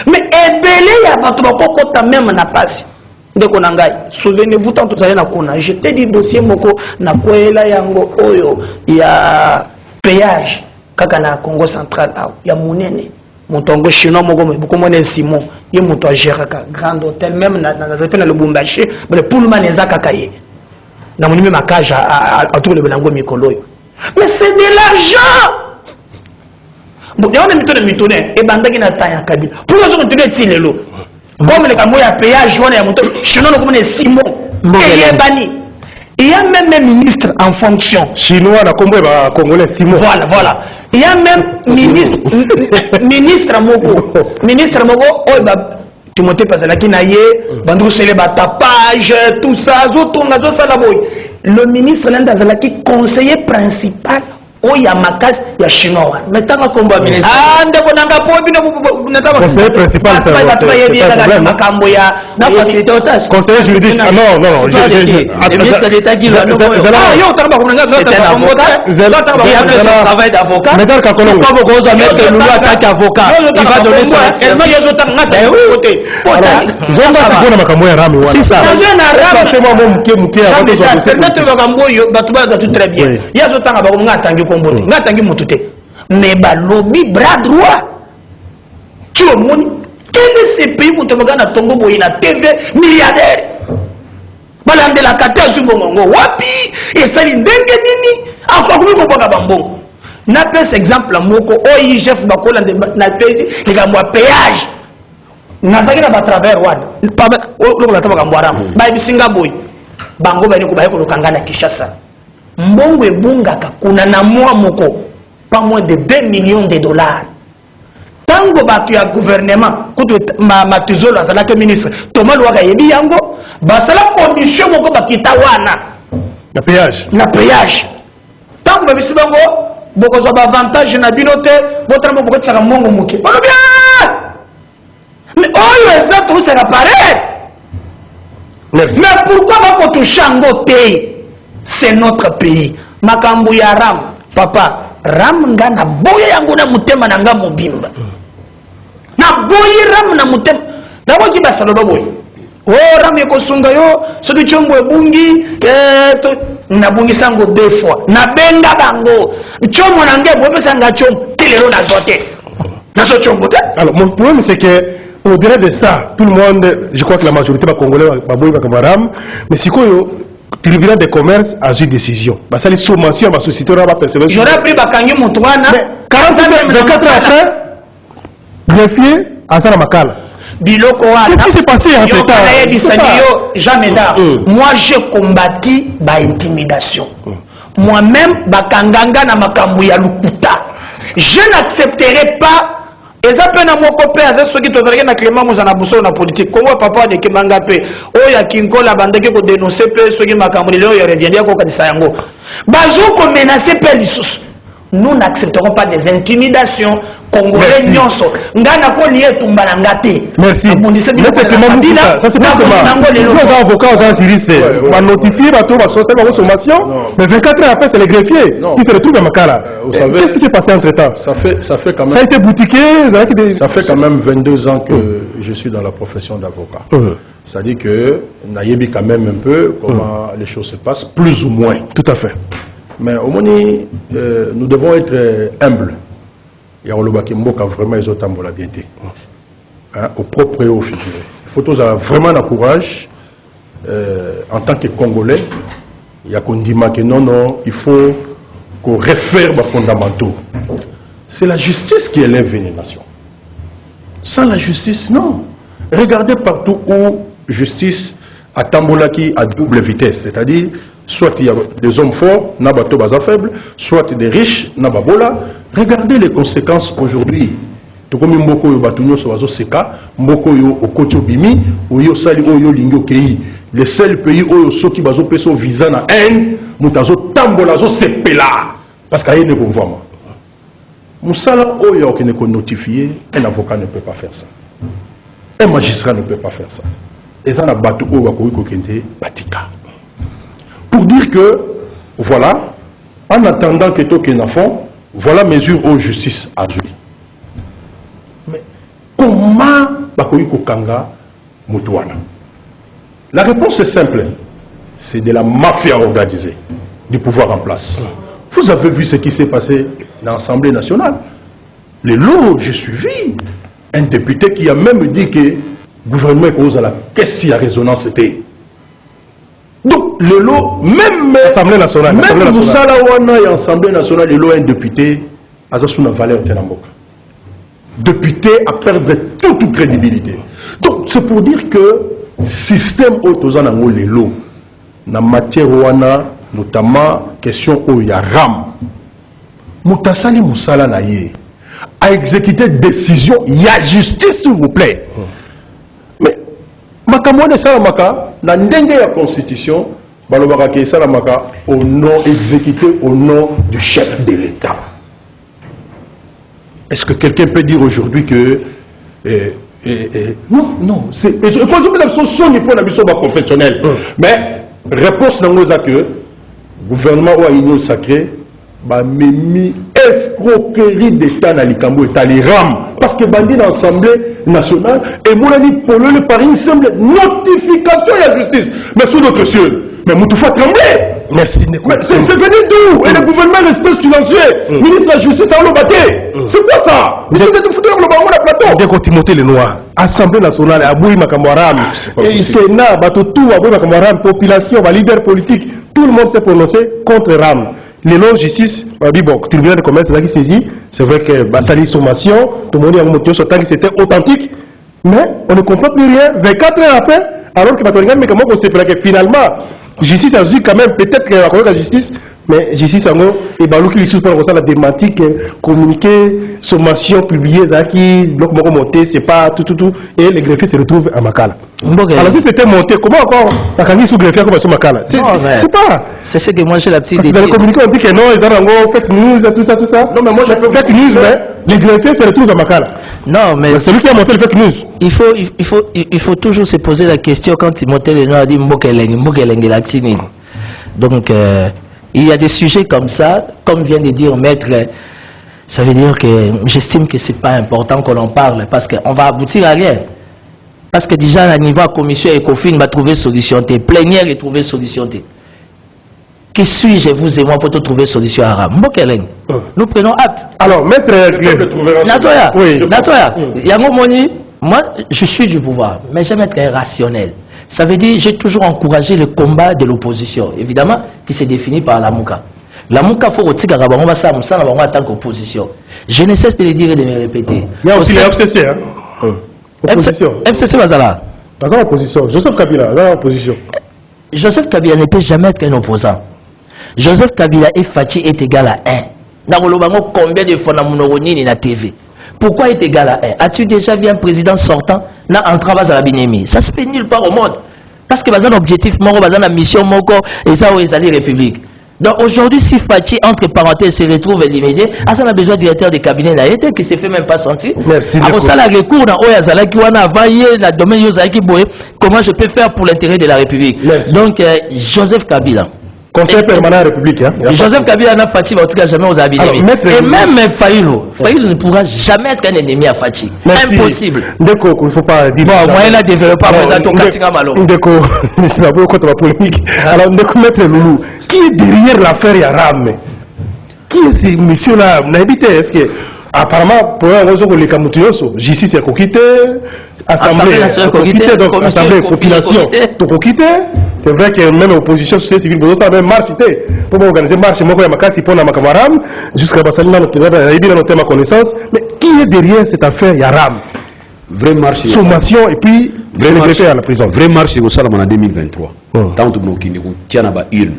Mais ebele ya bato bakoko ta même na passe. Ndeko nangai, souvenez-vous tant tout à l'heure na j'étais dit dossier moko na koela yango oyo ya péage kaka na Congo central ya munene. Montongo chinois moko beaucoup moins Simon, ye moto a gérer ka grand hôtel même na na le Bumbashi, mais pour le maneza kakaye. Na monime makaja à tout le belango mikolo. Mais c'est de l'argent. Bon, il y a un mytho et bandaki na taya kabila. Pourquoi on te dit lelo? Comme les camots à péage jaune et monto, chinois comme les Simon. Et bani. Il y a même un ministre en fonction. Chinois na kombo ba congolais Simon. Voilà. Il y a même ministre moko. Ministre moko oh ba Timothée Pazalaki na ye, bandou sele ba tapage, tout ça, zotonga zo sala boy. Le ministre Landazalaki conseiller principal o ya makas ya chinois mais tanga komba ministre ndeko nanga po bino conseiller principal c'est makambo ya na facilité otage conseiller juridique non ministre d'état qui là yo tanga ko nanga c'est un avocat il a fait son travail d'avocat Médard Kakolongo comme on va mettre Loulou en tant qu'avocat il va donner son elle yo zo tanga na côté zonga ko na makambo ya rami wana c'est ça c'est moi muke avant de permettre makambo yo batu ba tout très bien ya zo tanga ba ko ngata kombote ngatangi mututé mais ba lobby bras droit tu au monde quel est ce pays où tu magana tongo boyina TV milliardaire balande la kata zubongo wapi et sali ndenge nini akwa ko boka bambongo na pes exemple moko OIGF bakola na pays likambo péage nazaki na ba travers wana pa lo la tabaka mbwara ba bisinga boy bango ba ni ko ba ko lokanga na Kinshasa mbongo ebungaka kuna na mwa moko pas moins de 2 millions de dollars tango batu ya gouvernement kutu matizolo azala ke ministre Thomas Luaka yebi yango basala commission moko bakita wana na péage tango babisi bango boko zo ba avantage na binote botramo boko tsaka mbongo muke balo bien mais oyo exact où sera pareil merci mais pourquoi va ko chango te c'est notre pays makambu ya ram papa ram nga na boye yango na mutema na nga mobimba na boye ram na mutema na boki basalo boye oh ram yeko sunga yo soki chombo ebungi na bungi sango deux fois na benga bango chomo na nge boye sanga chombo tilero na zote na so chombo te. Alors mon problème c'est que au-delà de ça, tout le monde, je crois que la majorité va congolais va boire ram, mais si quoi tribunal de commerce a eu décision. Bah ça les sommations ma société va percevoir. J'aurais pris bakangi montwana. 24 heures après, greffier à Makala. Biloko qu'est-ce qui s'est passé entre temps? Jamais d'art. Moi j'ai combattu ba intimidation. Moi-même bakanganga na makambu ya lukuta. Je n'accepterai pas. Et ça peut être mon copain, c'est ce qui te fait na Clément Mouzana Bousso na politique. Comment papa de Kimanga pe, oh ya Kinko la bande qui ko dénoncer pe ce qui m'a cambré là, il revient dire ko kanisa yango. Bazo ko menacer pe lissus. Nous n'accepterons pas des intimidations congolais nyonso. Ngana ko lié tumba na ngate. Merci. Ça c'est pas comment. Les avocats ont juriste, va notifier bateau va sortir la sommation, mais 24 heures après c'est les greffiers qui se retrouvent à Makala. Qu'est-ce qui s'est passé entre-temps? Ça fait quand même. Ça a été boutiqué, ça fait quand même 22 ans que je suis dans la profession d'avocat. C'est-à-dire que nayebi quand même un peu comment les choses se passent, plus ou moins. Tout à fait. Mais au moins, nous devons être humbles. Il y a vraiment les autres la bienté. Au propre et au figuré. Il faut tous avoir vraiment le courage, en tant que Congolais, il y a qu'on dit que non, il faut qu'on réfère aux fondamentaux. C'est la justice qui élève une nation. Sans la justice, non. Regardez partout où justice a tambolaki à double vitesse, c'est-à-dire soit il y a des hommes forts, nabato baza faible, soit des riches, nababola. Regardez les conséquences aujourd'hui. Tokomi mboko yo batunyo so bazo seka, mboko yo okocho bimi, oyo sali oyo lingyo kei. Le seul pays oyo soki bazo peso visa na haine, mutazo tambola zo sepela parce qu'il y a une convoiement. Moussala oyo qui ne peut notifier, un avocat ne peut pas faire ça. Un magistrat ne peut pas faire ça. Et ça n'a pas tout au batika. Pour dire que, voilà, en attendant que tout n'a fond, voilà mesure aux justice à jouer. Mais comment Bakoyiko Kanga Moutouana? La réponse est simple. C'est de la mafia organisée, du pouvoir en place. Vous avez vu ce qui s'est passé dans l'Assemblée nationale. Les lots, j'ai suivi un député qui a même dit que le gouvernement cause à la caisse si la résonance était. Donc, le lot, même l'Assemblée nationale, même Moussala Wana et l'Assemblée nationale, le lot un député, Azasuna valeur Tenamboka. Député à perdre toute crédibilité. Donc, c'est pour dire que système autozanango les lots, dans matière Wana, notamment question où il y a RAM. Moutasali Moussala Naye a exécuté décision, il y a justice s'il vous plaît. Mais Makamouane Salamaka, dans la constitution, Balobaka Salamaka au nom exécuté au nom du chef de l'État. Est-ce que quelqu'un peut dire aujourd'hui que non, c'est confessionnel. Mais réponse dans nos que le gouvernement ou union sacrée bah mimi escroquerie d'État dans l'Ikambo et les RAM parce que bandit dans l'Assemblée nationale et mon ami pollué par une simple notification à la justice. Mais sous notre cieux, mais Moutoufa tremblé. Merci. C'est venu d'où? Et le gouvernement reste silencieux. Ministre de la Justice, ça l'a battu. C'est quoi ça? Vous devez te foutre le ballon à plateau. Dès qu'on Timothée le Noir, Assemblée nationale, Aboui Makamwaram, et Sénat, tout, Aboui Makamwaram, population, leader politique, tout le monde s'est prononcé contre RAM. Les lois de justice, bon, tribunal de commerce, là qui saisit, c'est vrai que Bassali sommation, tout le monde a monté sur que c'était authentique, mais on ne comprend plus rien. 24 heures après, alors que mais comment on sait que finalement, justice a dit quand même, peut-être qu'il y a la justice, mais justice en gros, et Balou qui lui pour ça la démentie, communiqué, sommation publiée, qui bloc monté, c'est pas tout, et les greffiers se retrouvent à Makala. Alors si c'était monté, comment encore la candidature sous greffier comme à Makala? C'est pas. C'est ce que moi j'ai la petite idée. Dans les communiqués, on dit que non, ils ont fake news, tout ça. Non, mais moi j'ai fake news, mais les greffiers se retrouvent à Makala. Non, mais c'est lui qui a monté le fake news. Il faut toujours se poser la question quand Timothée Lenoir a dit Mbokeleng Laksini. Donc, Il y a des sujets comme ça, comme vient de dire Maître, ça veut dire que j'estime que ce n'est pas important qu'on en parle parce qu'on va aboutir à rien. Parce que déjà, à niveau de la commission ECOFIN, on va trouver solution. Plénière et trouver solution. Qui suis-je, vous et moi, pour trouver solution à Ram? Nous prenons acte. Alors, Maître Natoya, oui. Natoya, Yango Moni, moi, je suis du pouvoir, mais j'aime être rationnel. Ça veut dire j'ai toujours encouragé le combat de l'opposition, évidemment, qui s'est défini par la Mouka. La Mouka, il faut retirer en tant qu'opposition. Je ne cesse de le dire et de me répéter. Il y a aussi les FCC, hein? Opposition. FCC Bazala. Dans l'opposition. Joseph Kabila, dans l'opposition. Joseph Kabila ne peut jamais être un opposant. Joseph Kabila et Fachi est égal à 1. Combien de fois na TV? Pourquoi est égal à 1? As-tu déjà vu un président sortant en travail à la Binemi? Ça se fait nulle part au monde. Parce que c'est un objectif, c'est une mission, et ça, c'est la République. Donc aujourd'hui, si Fachi, entre parenthèses, se retrouve éliminé, on a besoin de directeur de cabinet qui ne se fait même pas sentir. Merci. Alors ça, la recours dans Oyazala qui a vaillé la domaine Yozaki Boé, comment je peux faire pour l'intérêt de la République? Merci. Donc, Joseph Kabila. Conseil permanent à la République. Hein? Joseph Kabila n'a Fachi va jamais aux habits. Et même Faïlo ne pourra jamais être un ennemi à Fachi. Impossible. D'accord, il ne faut pas dire. Bon, moi, il a développé à ton Katinga Malo. D'accord, c'est d'abord contre la polémique. Alors, Maître Loulou, qui est derrière l'affaire Yaram? Qui est ce monsieur-là? Est-ce que, apparemment, pour un réseau, les Kamutioso, JC c'est Kokité, Assemblée Kokité, donc Assemblée Population Kokité. C'est vrai que même l'opposition société civile, vous avez marché pour organiser marche, moi, je pour la Makamaram, jusqu'à Bassalina, notre ma connaissance. Mais qui est derrière cette affaire Yaram? Vrai marché. Sommation et puis greffé à la prison. Vrai marché au Salam en 2023. Tant que nous tiens à une.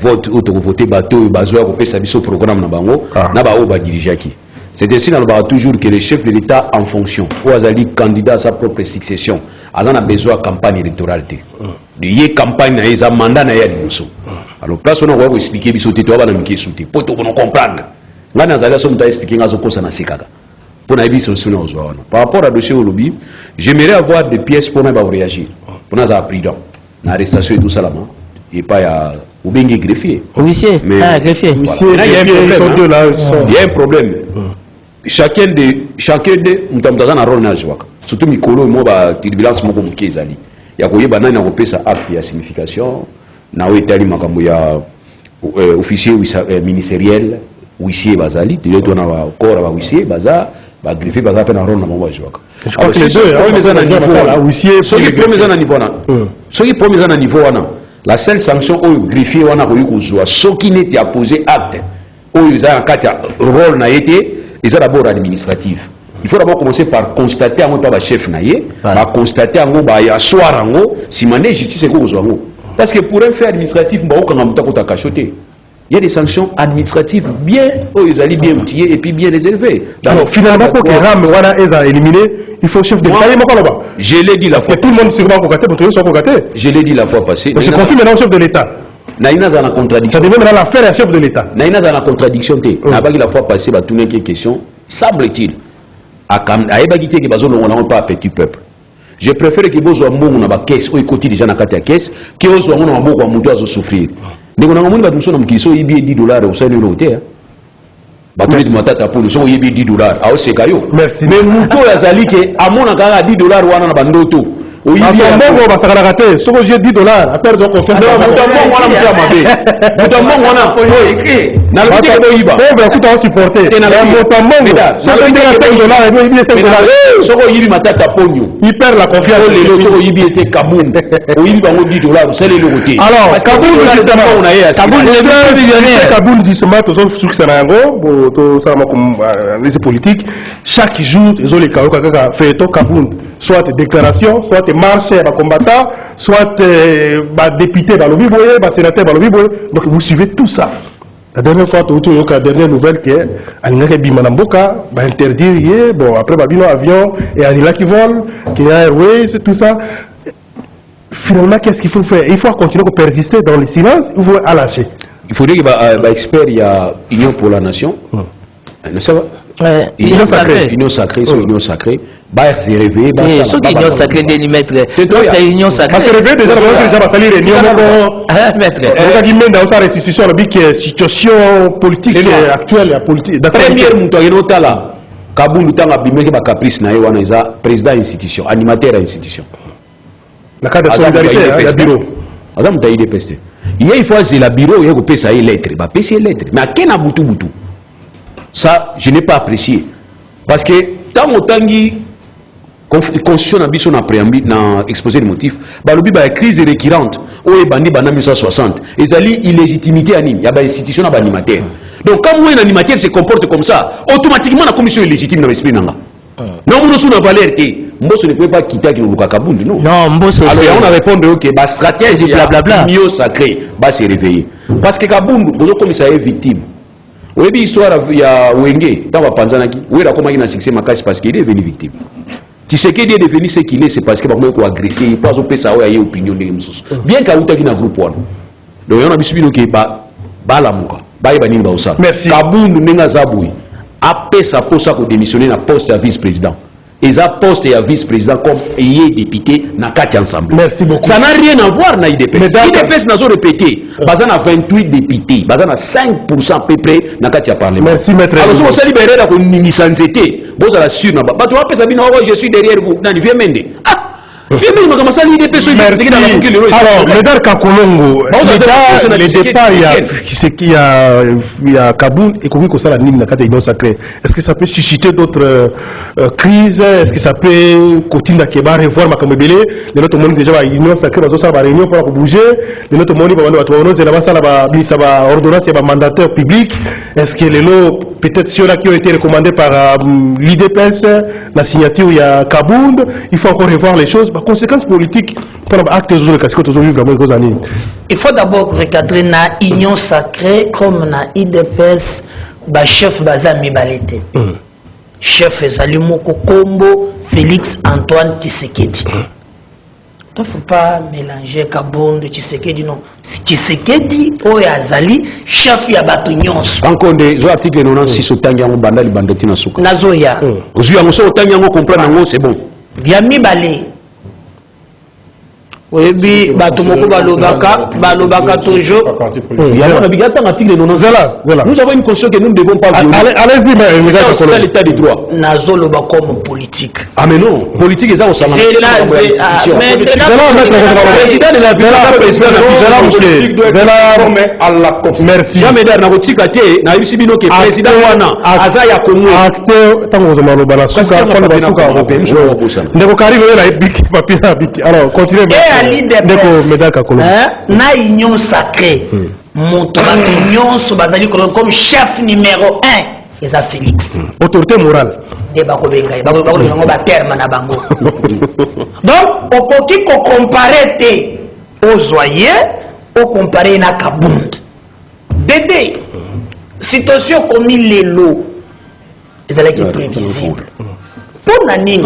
Vote, voter, bateau, bazoua, on peut s'habiller au programme na bango, na ba oba dirigeaki. C'est ainsi dans le toujours que le chef de l'État en fonction, ou azali candidat à sa propre succession, a besoin de campagne électorale. De y campagne na yeza mandat na yali muso. Alors place on va expliquer bisoté to ba na miki souté pour to comprendre. Ngana azali so muta expliquer ngazo kosa na sekaka. Pour na biso sona ozwana. Par rapport à dossier au lobby, j'aimerais avoir des pièces pour na ba réagir. Pour na za prudent. Na arrestation et tout ça là. Et pas ya ou bien greffier. Huissier. Ah, greffier. Voilà. Il y a un problème. Chacun de mtamtazana na rôle na jouaka. Surtout mikolo mo ba turbulence moko mukezali. Ya koyeba nani akopesa acte ya signification na wetali makambo ya officier ministériel huissier bazali tu dois na corps ba huissier baza ba greffier baza pe na rôle na mo jouaka. Je crois que les deux premier niveau wana. La seule sanction au greffier wana ko yukozwa soki neti a posé acte au za kata rôle na été et ça d'abord administratif. Il faut d'abord commencer par constater en tant chef naïe, par constater en gros ya soir en gros si mané justice ko zo. Parce que pour un fait administratif ba ko ngam ta cachoter. Il y a des sanctions administratives bien bien outillées et puis bien élevées. Alors finalement pour que Ram wana eza éliminé, il faut chef de l'État là-bas. Je l'ai dit la fois. Parce que tout le monde sait comment cogater pour tout soit cogater. Je l'ai dit la fois passée. Je confie maintenant au chef de l'État. Naïna za na contradiction. Ça devient maintenant l'affaire à chef de l'État. Naïna za na contradiction té. Na ba la fois passée ba tourner quelques questions, semble-t-il. A ebagité que bazo on n'a pas petit peuple. Je préfère que bozo mbongo na ba caisse o ikoti déjà na kati ya caisse que ozo ngona mbongo wa mutu azo souffrir. Ndeko na ngomoni ba tumso na mkiso yibi $10 au salaire hotel. Ba tuli matata pour so yibi $10 a o sekayo. Merci. Mais mutu ya zali ke amona kaka $10 wana na bandoto. Oui, mbongo basakala raté. Soko j'ai $10 à perdre confiance. Mutambo wana mtu mabe. Mutambo wana po écrit. Na le biteke bo yiba. Bon, écoute on supporter. Mutambo. Soko $10 et bien $5. Soko yibi matata ponyo. Il perd la confiance. Le soko yibi était Kaboun. O yibi bango $10 c'est le côté. Alors, Kaboun dit ce matin aux autres sur Sanango, pour ça comme les politiques, chaque jour ils ont les kaka fait to Kaboun, soit déclaration, soit marche à combattant, soit député dans le biboye, sénateur dans le biboye. Donc vous suivez tout ça. La dernière fois, la dernière nouvelle qui est Alinaka Bimanamboka va interdire, bon après Babino avion et Anila qui vole, Kenya Airways, tout ça. Finalement, qu'est-ce qu'il faut faire? Il faut continuer à persister dans le silence ou faut lâcher? Il faudrait qu'il y ait expert, il y a Union pour la Nation. Union sacrée. Union sacrée, c'est union sacrée. Bah, c'est réveillé. Ceux qui union sacrée de mettre. C'est union sacrée. Parce que réveillé déjà, déjà, va falloir réunion. Maître. On a dit même dans sa restitution, la situation politique actuelle, la politique. Première moutoyenota là. Kabundu tanga bimeke ba caprice na yewana isa président institution, animateur institution. La carte de solidarité, il y a bureau. Azam tayi de peste. Il faut c'est la bureau, il y a que pesa lettre, ba pesa lettre. Mais à kena butu butu. Ça, je n'ai pas apprécié. Parce que tant autangi constitution na biso na préambule na exposé de motifs, ba lobi ba crise récurrente o e bandi bana 1960. Ezali illégitimité anime, ya ba institution na ba animateur. Donc quand un animateur se comporte comme ça, automatiquement la commission est légitime dans l'esprit nanga. Non, nous sommes valeur que Mbosso ne peut pas quitter Kinuka Kabundu, non. Non, Mbosso. Alors on a répondu ok, bah stratégie blablabla, mieux sacré, bah se réveiller. Parce que Kabundu, vous comme ça est victime. Oui, l'histoire il y a Wenge, dans Panzanaki, où il a commencé à succès Makasi parce qu'il est devenu victime. Tu sais qu'il est devenu ce qu'il est, c'est parce qu'il a beaucoup agressé, il passe au PSA, il y a opinion de Mbosso. Bien qu'à Outaki n'a groupe one. Donc on a mis ok, bah la mouka. Merci. Kabundu nenga zabui après sa poste à démissionner na poste à vice-président. Et ça poste à vice-président comme ayé député na quatre ensemble. Merci beaucoup. Ça n'a rien à voir na IDPS. IDPS n'a pas répété. Bazan a 28 députés, bazan a 5% à peu près na quatre parlement. Merci maître. Alors si on s'est libéré là qu'on n'imisanzété, vous allez sûr na ba. Tu vas penser bien je suis derrière vous. Nani viens mende. Ah Merci. Alors, Médard Kakolongo, les départs, il y a Kaboul et Koumi Kosa la Nim Nakata Union Sacrée. Est-ce que ça peut susciter d'autres crises? Est-ce que ça peut continuer à Keba, revoir Makamebele? Les autres monde déjà Union Sacrée, ça va réunion pour bouger. Les autres monde, c'est là-bas, ça va ordonnance, il y a mandataire public. Est-ce que les lots, peut-être ceux-là qui ont été recommandés par l'IDPS, la signature, il y a Kaboul, il faut encore revoir les choses. Conséquences politiques pour l'acte de années. Il faut d'abord recadrer la union sacrée comme na IDPS, chef Bazami Balete. Chef Zalimoko Kombo, Félix Antoine Tshisekedi. Il ne faut pas mélanger Kabound et Tshisekedi, non. Tshisekedi, Oyazali, chef Yabatunions. Encore des articles 96 au Tangiango Bandali Bandotina Souka. Nazoya. Aux yeux au Tangiango comprendre, c'est bon. Yami Balé. Oui, Batumoko Balobaka toujours. Nous avons une conscience que nous ne devons pas violer. Allez-y, mais c'est ça l'état des droits. Nazoloba comme politique. Ah, mais non, politique est ça au Sama. C'est là, le président de la République, merci. Jamais d'ailleurs, n'a eu si bien que président Wana, Azaya Kongo. Alors, continuez. Na union sacrée, union comme chef numéro 1, et ça Félix. Autorité morale. Donc, au côté qu'on compare aux Zoyers, au comparer na Kabound. Dédé, situation comme les lots, ils allaient être prévisibles. Pour Nani,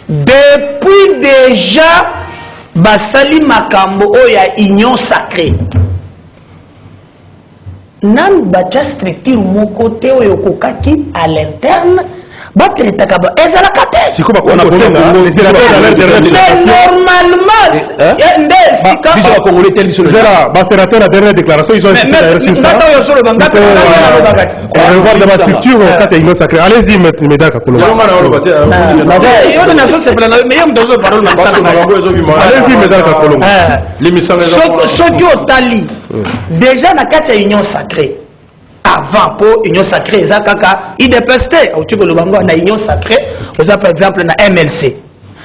depuis déjà, Basali Makambo Oya Union Sacrée. Nan bacha structure mon côté Oyokokaki à l'interne. Mais normalement, sénateur la dernière déclaration, ils ont insisté sur ça. On va voir dans la structure quand il est sacré. Allez-y, Médard Kakolongo. Allez-y, Médard Kakolongo. Ce qui est Tali, déjà dans la union sacrée. Avant pour union sacrée zakaka idepeste au lubango na union sacrée par exemple na MLC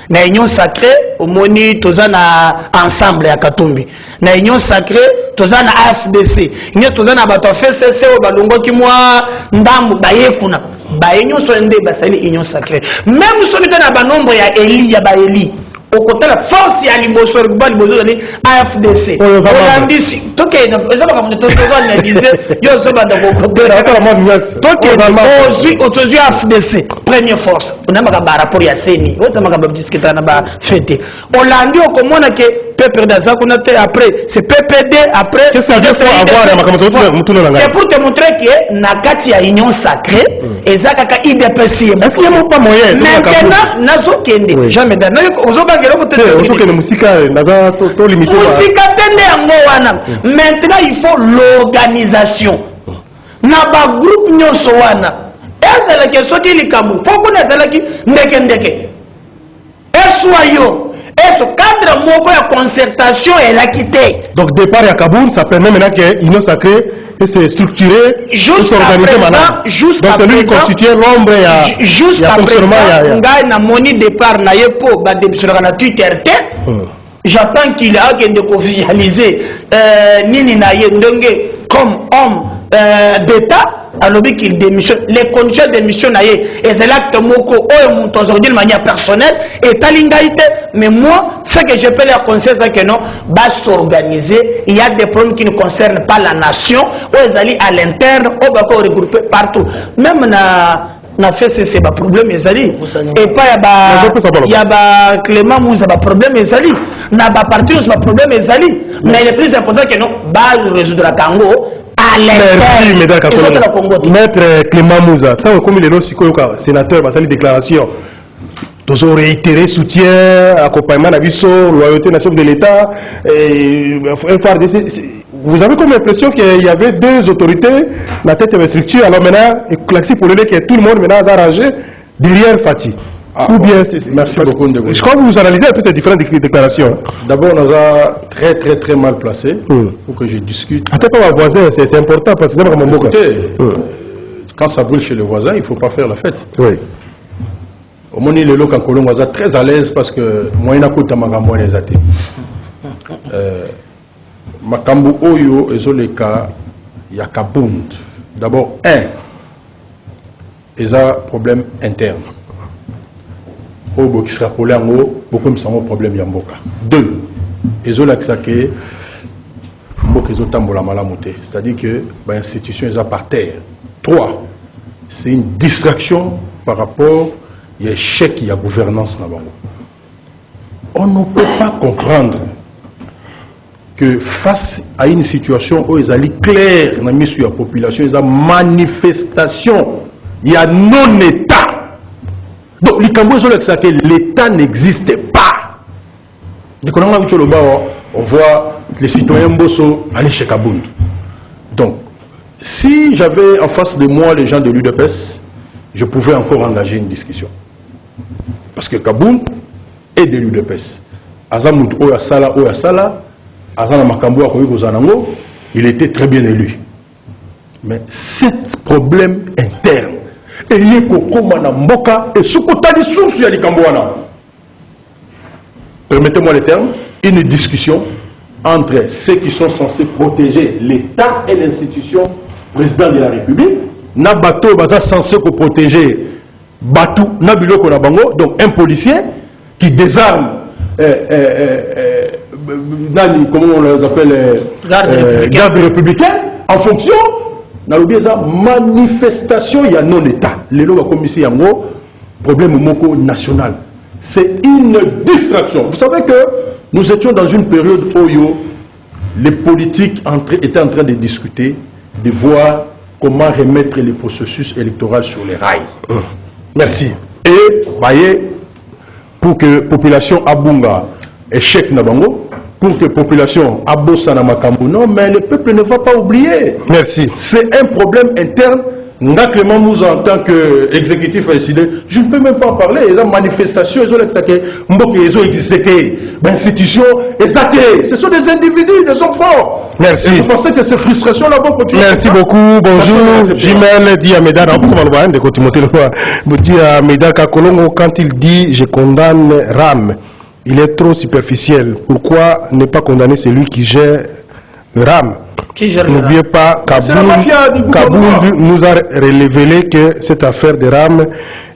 na union sacrée au moni tozana ensemble ya Katumbi na union sacrée tozana AFDC nye tozana bato FCC o balongo ki mwa ndambu bayekuna ba union so ndé basali union sacrée même so na ba nombre ya Eli ya ba Eli au côté la force ya liboso rugba liboso ali AFDC oyandisi toke eza ba kamuntu tozo na disait yo so ba ndako kopera ça la mode toke ozozi AFDC première force on a ba rapport ya seni on ça maka discuter na ba fête olandi okomona ke PPRD après c'est PPD après. Qu'est-ce que ça veut avoir? C'est pour te montrer que Nakati a union sacrée et ça kaka IDPC. Est-ce qu'il n'y a pas moyen? Maintenant nazo kende jamais dans ozoka ngelo ko te ozoka musika naza to limité musika tende yango wana. Maintenant il faut l'organisation na ba groupe nyonso wana ezalaki soki likambo poko nazalaki ndeke eswayo ce cadre moko ya concertation et la quitté. Donc départ à Kaboul, ça permet maintenant que l'union sacrée et c'est structuré, jusqu'à présent, jusqu'à présent, na moni départ na yepo ba démissionnaire na Twitter. J'attends qu'il a de officialiser nini na yendonge comme homme d'État. Alors qu'il démissionne, les conditions de démission et c'est l'acte moko aujourd'hui de manière personnelle et talingaïté. Mais moi, ce que je peux leur conseiller, c'est que non, va s'organiser. Il y a des problèmes qui ne concernent pas la nation, où ils allaient à l'interne, où ils sont regroupés partout. Même na fait c'est pas problème ils allaient. Et pas il y a Clément Moussa pas problème ils allaient. Na pas parti pas problème ils allaient. Mais le plus important que non, va résoudre la Congo. Merci, Maître Clément Mouza. Tant que les sénateurs va saluer déclaration. Nous avons réitéré soutien, accompagnement à Bissau, loyauté nationale de l'État. Vous avez comme l'impression qu'il y avait deux autorités dans la tête de la structure. Alors maintenant, classique pour le que tout le monde maintenant a arrangé derrière Fatih. Ou bien, merci beaucoup. Je crois que vous analysez un peu ces différentes déclarations. D'abord, on a très mal placé pour que je discute. Attends, pas ma voisin, c'est important parce que c'est vraiment beaucoup. Quand ça brûle chez le voisin, il ne faut pas faire la fête. Oui. Au moment où les locaux en Colombie sont très à l'aise parce que moi, je n'ai pas de les athées. Makambu Oyo et Zoleka, il y a Kabound. D'abord, il y a un problème interne. Qui sera pour l'ango, beaucoup de problèmes yamboka. 2. Ils ont l'accès c'est-à-dire que l'institution est par terre. 3. C'est une distraction par rapport à l'échec de la gouvernance. On ne peut pas comprendre que face à une situation où ils allaient clair sur la population, il y a manifestation, il y a non-État. Donc, l'État n'existe pas. On voit les citoyens Bosso aller chez Kabound. Donc, si j'avais en face de moi les gens de l'UDPS, je pouvais encore engager une discussion. Parce que Kabound est de l'UDPS. Azamoud Oyasala, Azana Makambo Akoyiko, il était très bien élu. Mais ce problème interne, et il y a Mboka et Soukotali source ya Likambouana. Permettez-moi le terme, une discussion entre ceux qui sont censés protéger l'État et l'institution président de la République. Nabato baza censé protéger Batou Nabilo Konabango, donc un policier qui désarme comment on les appelle garde républicaine en fonction. Dans le manifestation, il y a non-État. Les lois commissaires yango problème moko national. C'est une distraction. Vous savez que nous étions dans une période où les politiques étaient en train de discuter, de voir comment remettre les processus électoraux sur les rails. Merci. Et voyez, pour que la population Abunga échec Nabango, pour que la population abossa na makambo, non, mais le peuple ne va pas oublier. Merci. C'est un problème interne. Nga Clément Mouza, en tant qu'exécutif, a décidé, je ne peux même pas en parler. Les manifestations, les institutions, ce sont des individus, des hommes forts. Merci. Et vous pensez que ces frustrations-là vont continuer? Merci beaucoup. Bonjour. Jimel dit à Médard, Kakolongo, quand il dit je condamne Ram, il est trop superficiel. Pourquoi ne pas condamner celui qui gère le RAM? N'oubliez pas, Kabound nous a révélé que cette affaire de RAM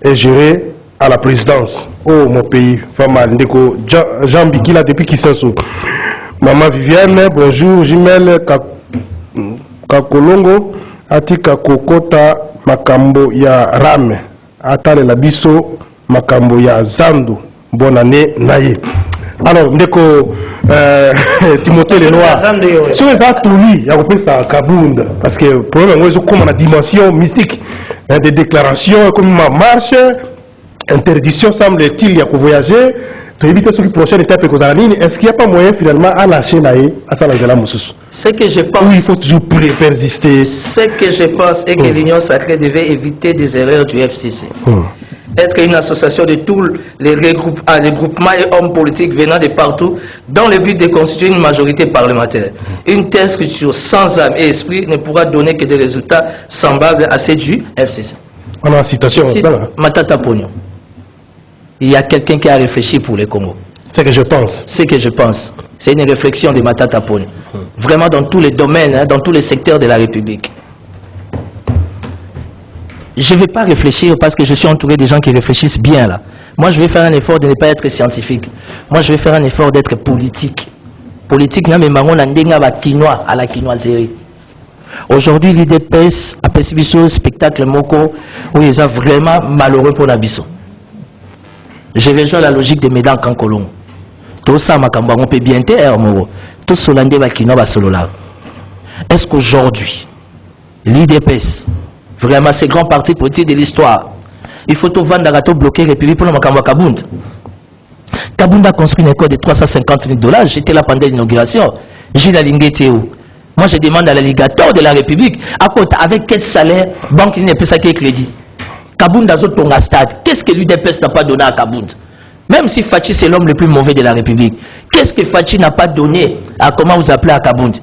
est gérée à la présidence. Oh, mon pays, Fama Ndeko, Jean Bikila depuis Kisasso. Maman Viviane, bonjour. Jimel Kakolongo, Atika Kokota, Makambo ya RAM. Atale Labiso, Makambo ya Zandu. Bonne année, Naye. Alors, ndeko Timothée Lenoir, sur les atoulis, il y a repris ça Kabunda, parce que le problème est comme la dimension mystique des déclarations, comme ma marche, interdiction semble-t-il, il y a que voyager, pour éviter ce qui prochaine étape est-ce qu'il n'y a pas moyen finalement à lâcher à Salanzela Moussous? Ce que je pense. Oui, il faut toujours persister. Ce que je pense est que l'Union sacrée devait éviter des erreurs du FCC. Être une association de tous les regroupements et hommes politiques venant de partout dans le but de constituer une majorité parlementaire. Une telle structure sans âme et esprit ne pourra donner que des résultats semblables à ceux du FCC. On a une citation. Matata Pognon. Il y a quelqu'un qui a réfléchi pour les Congo. C'est que je pense. C'est que je pense. C'est une réflexion de Matata Pognon. Vraiment dans tous les domaines, dans tous les secteurs de la République. Je ne vais pas réfléchir parce que je suis entouré de gens qui réfléchissent bien là. Moi, je vais faire un effort de ne pas être scientifique. Moi, je vais faire un effort d'être politique. Politique, non, mais on a un quinoa à la quinoiserie. Aujourd'hui, l'IDPS a passé un spectacle moko où ils sont vraiment malheureux pour l'Abisso. Je rejoins la logique de Médan Kankolong. Tout ça, on peut bien faire, tout ce landé va quinoa va solo là. Est-ce qu'aujourd'hui, l'IDPS, vraiment, ces grands partis politiques de l'histoire, il faut tout vendre à bloquer les pays pour le Makamba Kabound. Kabound a construit une école de 350 000 $. J'étais là pendant l'inauguration. J'ai la ligne Théo. Moi, je demande à l'alligator de la République, à côté, avec quel salaire, banque n'est pas ça qui est crédit. Kabound a ton stade. Qu'est-ce que l'UDPS n'a pas donné à Kabound? Même si Fachi, c'est l'homme le plus mauvais de la République, qu'est-ce que Fachi n'a pas donné à, comment vous appelez, à Kabound?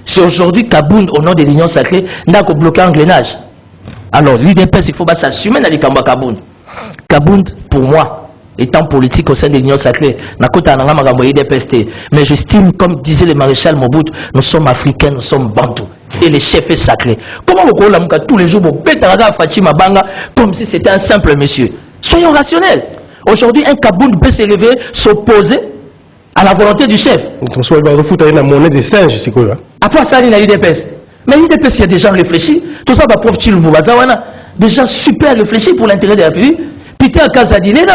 C'est aujourd'hui Kabound, au nom de l'Union sacrée, n'a qu'à bloquer un grenage. Alors, l'UDPS, il faut s'assumer dans les Kamba Kabound. Kabound, pour moi, étant politique au sein de l'Union sacrée, mais j'estime, comme disait le maréchal Mobutu, nous sommes africains, nous sommes bantous. Et le chef est sacré. Comment vous pouvez tous les jours, vous Fatima Banga, comme si c'était un simple monsieur? Soyons rationnels. Aujourd'hui, un Kabound peut se réveiller, s'opposer à la volonté du chef. On soit la monnaie des singes, c'est quoi là? Après ça, il y a l'UDPS. Mais l'UDPS, il y a des gens réfléchis. Tout ça, va profiter des gens super réfléchis pour l'intérêt de la République. Peter Kazadine,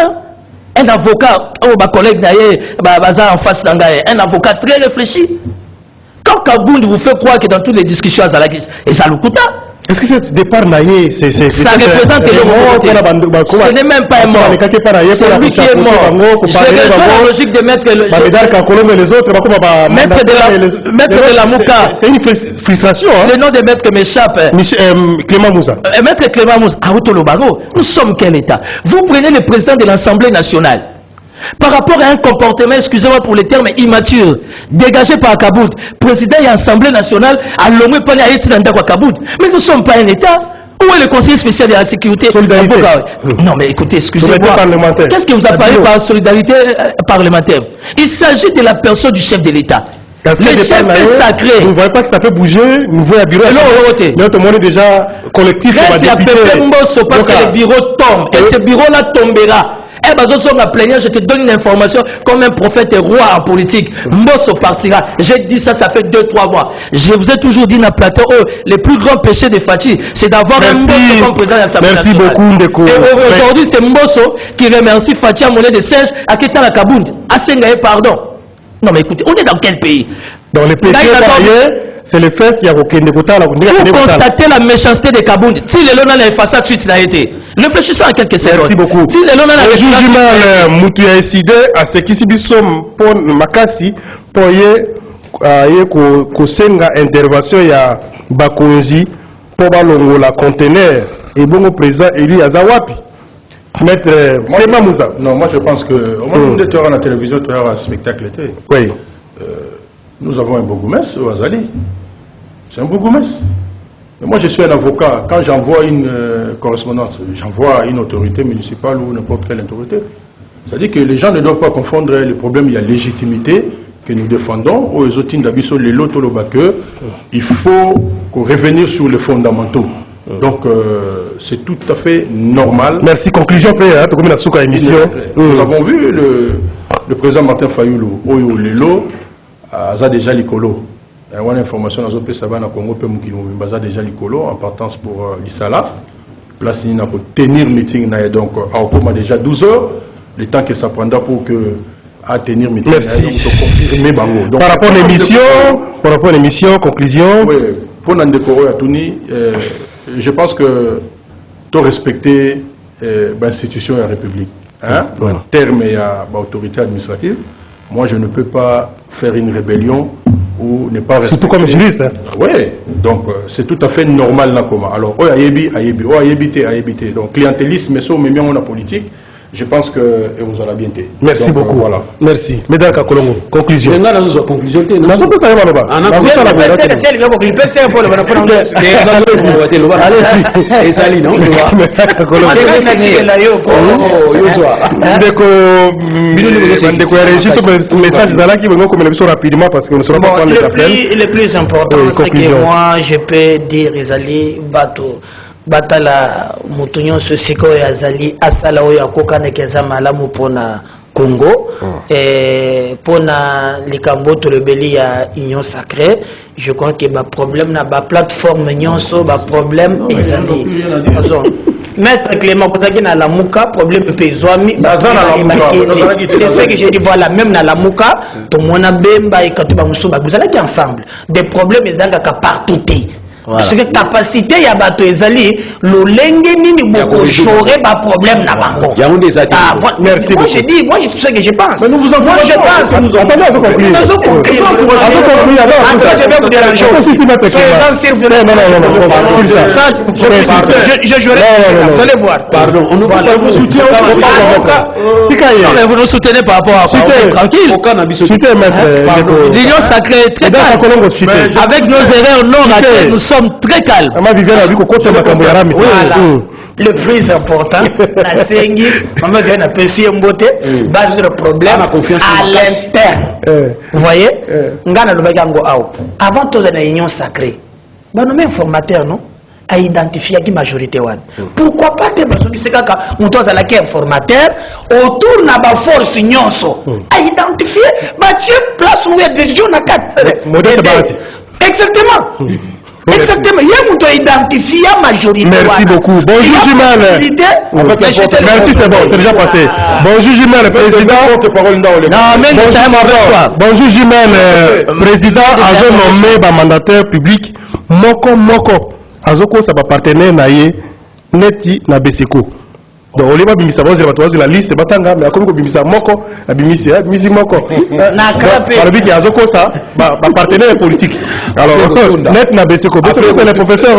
un avocat, ma collègue en face un avocat très réfléchi. Quand Kabound vous fait croire que dans toutes les discussions à Zalakis, et ça le coûte. Est-ce que ce départ naïe, ça représente le mort? Ce n'est même pas un mort. C'est lui qui est mort. Je rejoins la logique de mettre Maître de la Mouka. C'est une frustration. Le nom de maître m'échappe. Clément Moussa. Maître Clément Moussa. Nous sommes quel État? Vous prenez le président de l'Assemblée nationale. Par rapport à un comportement, excusez-moi pour les termes, immature, dégagé par Kabound, président et Assemblée nationale, à l'homme pas à Kabound. Mais nous ne sommes pas un État. Où est le conseiller spécial de la sécurité? Non, mais écoutez, excusez-moi. Qu'est-ce que vous avez parlé par solidarité parlementaire? Il s'agit de la personne du chef de l'État. Le chef est sacré. Vous ne voyez pas que ça peut bouger? Nous voyons un bureau. Notre monde est déjà collectif. Parce que le bureau tombe. Et ce bureau-là tombera. Je te donne une information comme un prophète et roi en politique. Mbosso partira. J'ai dit ça, ça fait 2-3 mois. Je vous ai toujours dit dans le plateau, le plus grand péché de Fachi, c'est d'avoir un Mbosso comme président de l'Assemblée nationale. Merci beaucoup, Ndeko. Et aujourd'hui, c'est Mbosso qui remercie Fachi à monnaie de singe à Ketana Kabound. À Sengaye, pardon. Non, mais écoutez, on est dans quel pays? Dans les pays c'est le fait qu'il y a aucun dégoûtant. Vous constatez la méchanceté de Kabound. Si les lonas n'avaient pas ça, suite n'a été. Réfléchissons en quelques secondes. Merci beaucoup. Si les lonas n'avaient pas ça, Moutou a décidé à ce qui s'y sont pour Makasi pour y intervention il y a Bakonzi pour la conteneur et bon président élu à Zawapi. Maître Clément Moussa. Non, moi je pense que au moment où tu auras la télévision, tu auras un spectacle. Oui. Nous avons un bourgmestre au Azali. C'est un bourgmestre. Moi, je suis un avocat. Quand j'envoie une correspondance, j'envoie une autorité municipale ou n'importe quelle autorité. C'est-à-dire que les gens ne doivent pas confondre les problèmes. Il y a légitimité que nous défendons. Aux autres d'Abisso, les lots, il faut revenir sur les fondamentaux. Donc, c'est tout à fait normal. Merci. Conclusion, émission. Nous avons vu le président Martin Fayoulou, Oyo Lelo, a déjà l'icolo. Il y a une information dans le Congo, il y a déjà l'icolo en partance pour l'Issala. Place pour tenir le meeting, donc à déjà 12 heures. Le temps que ça prendra pour que à tenir meeting. Merci. Donc, confirmer bango. Donc, Par rapport à l'émission, conclusion. Oui, pour Nandekoro Yatouni, je pense que tu respecter l'institution et la République. Hein? En termes et à l'autorité administrative, moi je ne peux pas faire une rébellion ou ne pas respecter. Surtout comme juriste. Hein? Oui, donc c'est tout à fait normal là comment. Alors, ayebi. Donc clientélisme, mais même on a politique. Je pense que vous allez bien. Merci donc, beaucoup. Voilà. Merci. Mesdames Kakolongo, conclusion. Nous avons conclusion. Nous avons pas ça. Le plus important, c'est que moi, je peux dire, Isali Bato. Batala mutunyo sosiko ya zali asala oya kokane keza malamu pona Congo pona likambo to lebeli ya union sacrée. Je crois que ba problème na ba plateforme nyonso ba problème ezali Maître Clément Kotaki na la Mouka problème pezwami c'est ce que j'ai dit. Voilà, même na la Mouka to mona bemba et katuba musuba vous allez ensemble des problèmes ezanga ka partout. Voilà. Parce que capacité ya bato ezali lo lenge nini boko jouer ba problème na bango. Il y a un des attaques. Merci. Moi je dis, moi c'est tout ça que je pense. Mais nous vous en moi je pense. Attendez, on va conclure. Nous avons conclu. Je vais vous dire la chose. Je jouerai. Vous allez voir. Pardon, on ne va pas vous soutenir. Vous nous soutenez par rapport à tranquille. L'union sacrée est très calme. Avec nos erreurs non ratées, nous sommes très calmes. Le plus important, la sengi, on va dire, on beauté, base de problème à l'interne. Vous voyez, avant tous les unions sacrées, nous sommes formateurs, non? À identifier qui majorité one. Pourquoi pas que on doit aller informateur autour de la force nyonso à identifier Dieu place où il y a des décisions à 4. Exactement. Exactement. Il y a un identifié la majorité. Merci beaucoup. Bonjour Jumel. Merci, c'est bon, c'est déjà passé. Bonjour Jumel, président. Non, même c'est un mauvais choix. Bonjour Jumel, président, Azo nommé mandataire public. Moko. Azoko, ça va partenaire naïe, neti na Beseko. Donc, on va bimisa, la liste, batanga, mais comme bimisa moko, la bimisa moko. Na crapé. Par le Azoko, ça, partenaire politique. Alors, net na Beseko. Beseko, c'est le professeur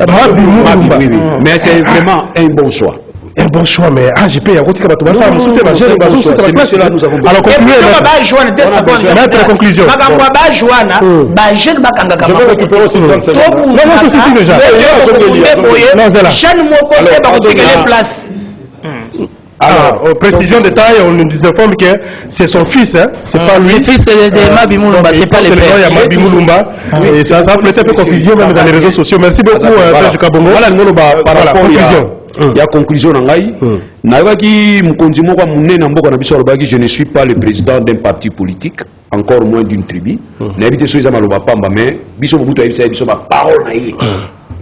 Mabi. Mais c'est vraiment un bon choix. Un bon choix, mais AGP, il y a un côté qui va tout battre. Alors, conclusion. Je vais récupérer aussi 30 Alors, précision de taille, on nous informe que c'est son fils, hein? C'est pas lui. Le fils de Mabi Moulumba, c'est pas le père. Il y a Mabi Moulumba. Et ça va laisser un peu confusion même dans les réseaux sociaux. Merci beaucoup, Père Kabongo. Voilà, par rapport conclusion. Il y a conclusion en Gaï. Je ne suis pas le président d'un parti politique, encore moins d'une tribu. Mais parole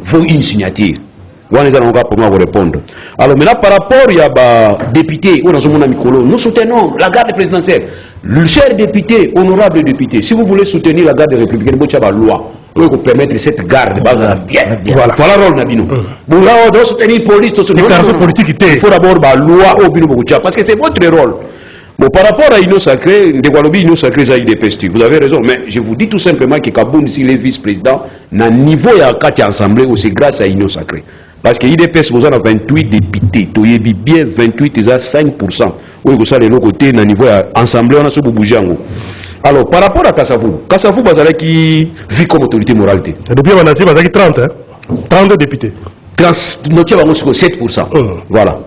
vaut une signature. Pour moi répondre. Alors maintenant par rapport il y a député nous soutenons la garde présidentielle. Le cher député, honorable député, si vous voulez soutenir la garde républicaine, vous avez la loi pour permettre cette garde bien. Voilà le rôle Nabino. Vous doit soutenir police, politique. Il faut d'abord la loi au Bino parce que c'est votre rôle. Bon, par rapport à l'Union sacrée, l'Union sacrée, vous avez raison, mais je vous dis tout simplement que Kaboun, s'il est vice-président, na niveau il y a 4 assemblées, c'est grâce à l'Union sacrée. Parce que l'IDPS, vous avez 28 députés, vous avez bien 28, ils ont 5%. Oui, vous avez de l'autre côté, na niveau assemblée, on a ce bouger. Alors, par rapport à Kassavou, vous avez qui vit comme autorité morale. Depuis vous avez 30, hein? 32 députés. 7%. Voilà.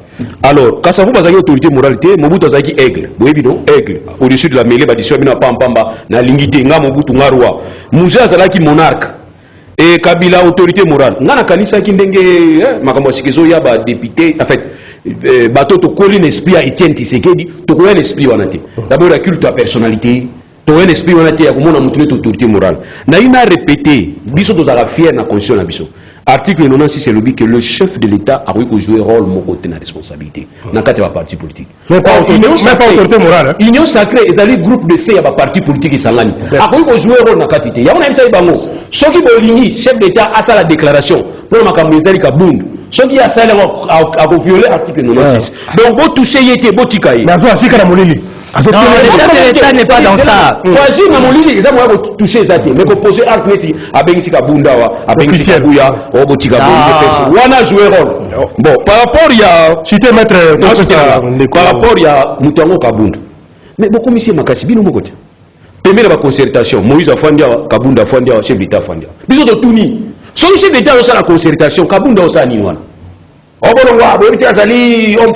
Alors, quand ça vous avez autorité moralité, Mobutu a dit aigle. Vous voyez, aigle. Au-dessus de la mêlée, il y a Pamba, na Lingité, nga Mobutu, nga roi. Moussa Zalaki monarque. Et Kabila, autorité morale. Nga na Kanisa Kindenge, Makambo Sikezo, ya ba député, en fait, bateau to coller l'esprit à Etienne Tshisekedi, to coller l'esprit wanate. D'abord, la culte à personnalité. To un esprit wanate, ya kumona mutune autorité morale. Na ina répété, biso to zara fier na conscience na biso. article 96 c'est le but que le chef de l'État a joué rôle mon côté de la responsabilité dans le parti politique. Mais pas autorité morale. Union sacrée, ils allaient groupe de fait à parti politique et sangani. A joué rôle dans la quantité. Il y a un MSA Bango. Ceux qui ont chef d'État a la déclaration pour ma communauté qui boum. Ceux qui a violé l'article 96. Donc vous touchez yété botikaï. Mais à qui la molili. Non, le chef de l'État n'est pas dans ça. Voici ma molili, ils ont touché ça. Mais pour poser artneti à Bengisika Bundawa, à Bengisika Bouya, au Botika Bouya, on a joué rôle. Bon, par rapport il y a cité maître par rapport il y a Mutango Kabundu. Mais beaucoup monsieur Makasi bino mo côté. Première concertation, Moïse Afandia, Kabunda Afandia, chef d'État Afandia. Biso de Touni. Son chef d'État aussi la concertation, Kabunda aussi Ninwana. On va voir, homme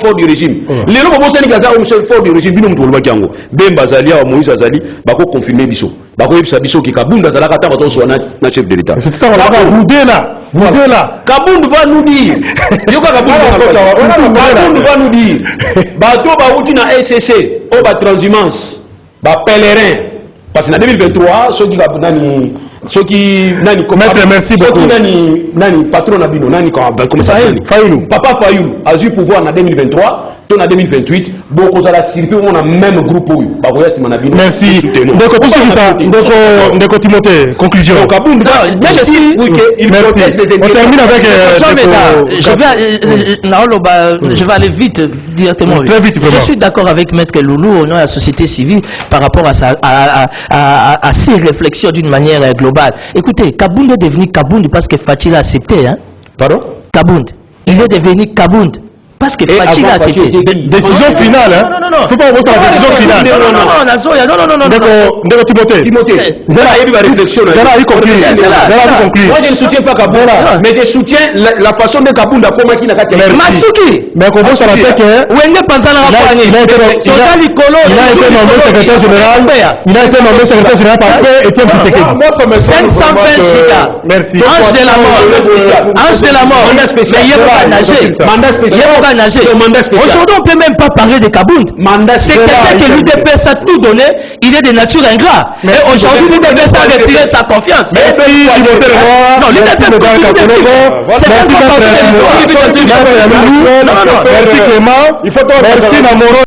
fort du régime. Les gens qui sont homme fort du régime, ils ont dit Bemba Zalia, Moïse Azali, ils vont confirmer Bisso. Ils vont dire Bisso qui Kabunda Zala Kata soit un chef de l'État. C'est là. Kabunda va nous dire. Kabunda va nous dire. Bateau Baouti na SCC, au bas transhumance, bas pèlerin. Parce qu'en 2023, ceux qui merci beaucoup. Nani patron Nabino, Nani comme ça. Fayoulou. Papa Fayoulou a eu pouvoir en 2023, en 2028. Beaucoup de la circuit, on a même groupe. Merci. Donc, Timothée, conclusion. Mais je suis. On termine avec. Je vais aller vite, directement. Très vite, vraiment. Je suis d'accord avec Maître Loulou au nom de la société civile par rapport à ses réflexions d'une manière globale. Écoutez, Kabound est devenu Kabound parce que Fatih l'a accepté. Hein? Pardon? Kabound. Il est devenu Kabound parce que Fatih l'a accepté. Décision finale. Hein? Non. Faut pas voir la décision finale. Non. Timothée. Zara a eu ma réflexion. Zara a compris. Moi, je ne soutiens pas Kabound, mais je soutiens la façon de Kabound à comment il a été. Masuki. Mais comment ça l'a fait que. Il a été nommé secrétaire général. Il a été nommé secrétaire général par Étienne Tshisekedi. 520 gigas. Merci. Ange de la mort. Mandat spécial. Mandat spécial. Aujourd'hui, on ne peut même pas parler de Kabound. C'est quelqu'un que l'UDPS a tout donné. Il est de nature ingrat. Et aujourd'hui, l'UDPS a retiré sa confiance. Merci, Timothée Leroy. Non, l'UDPS a Merci Clément. Merci Namoro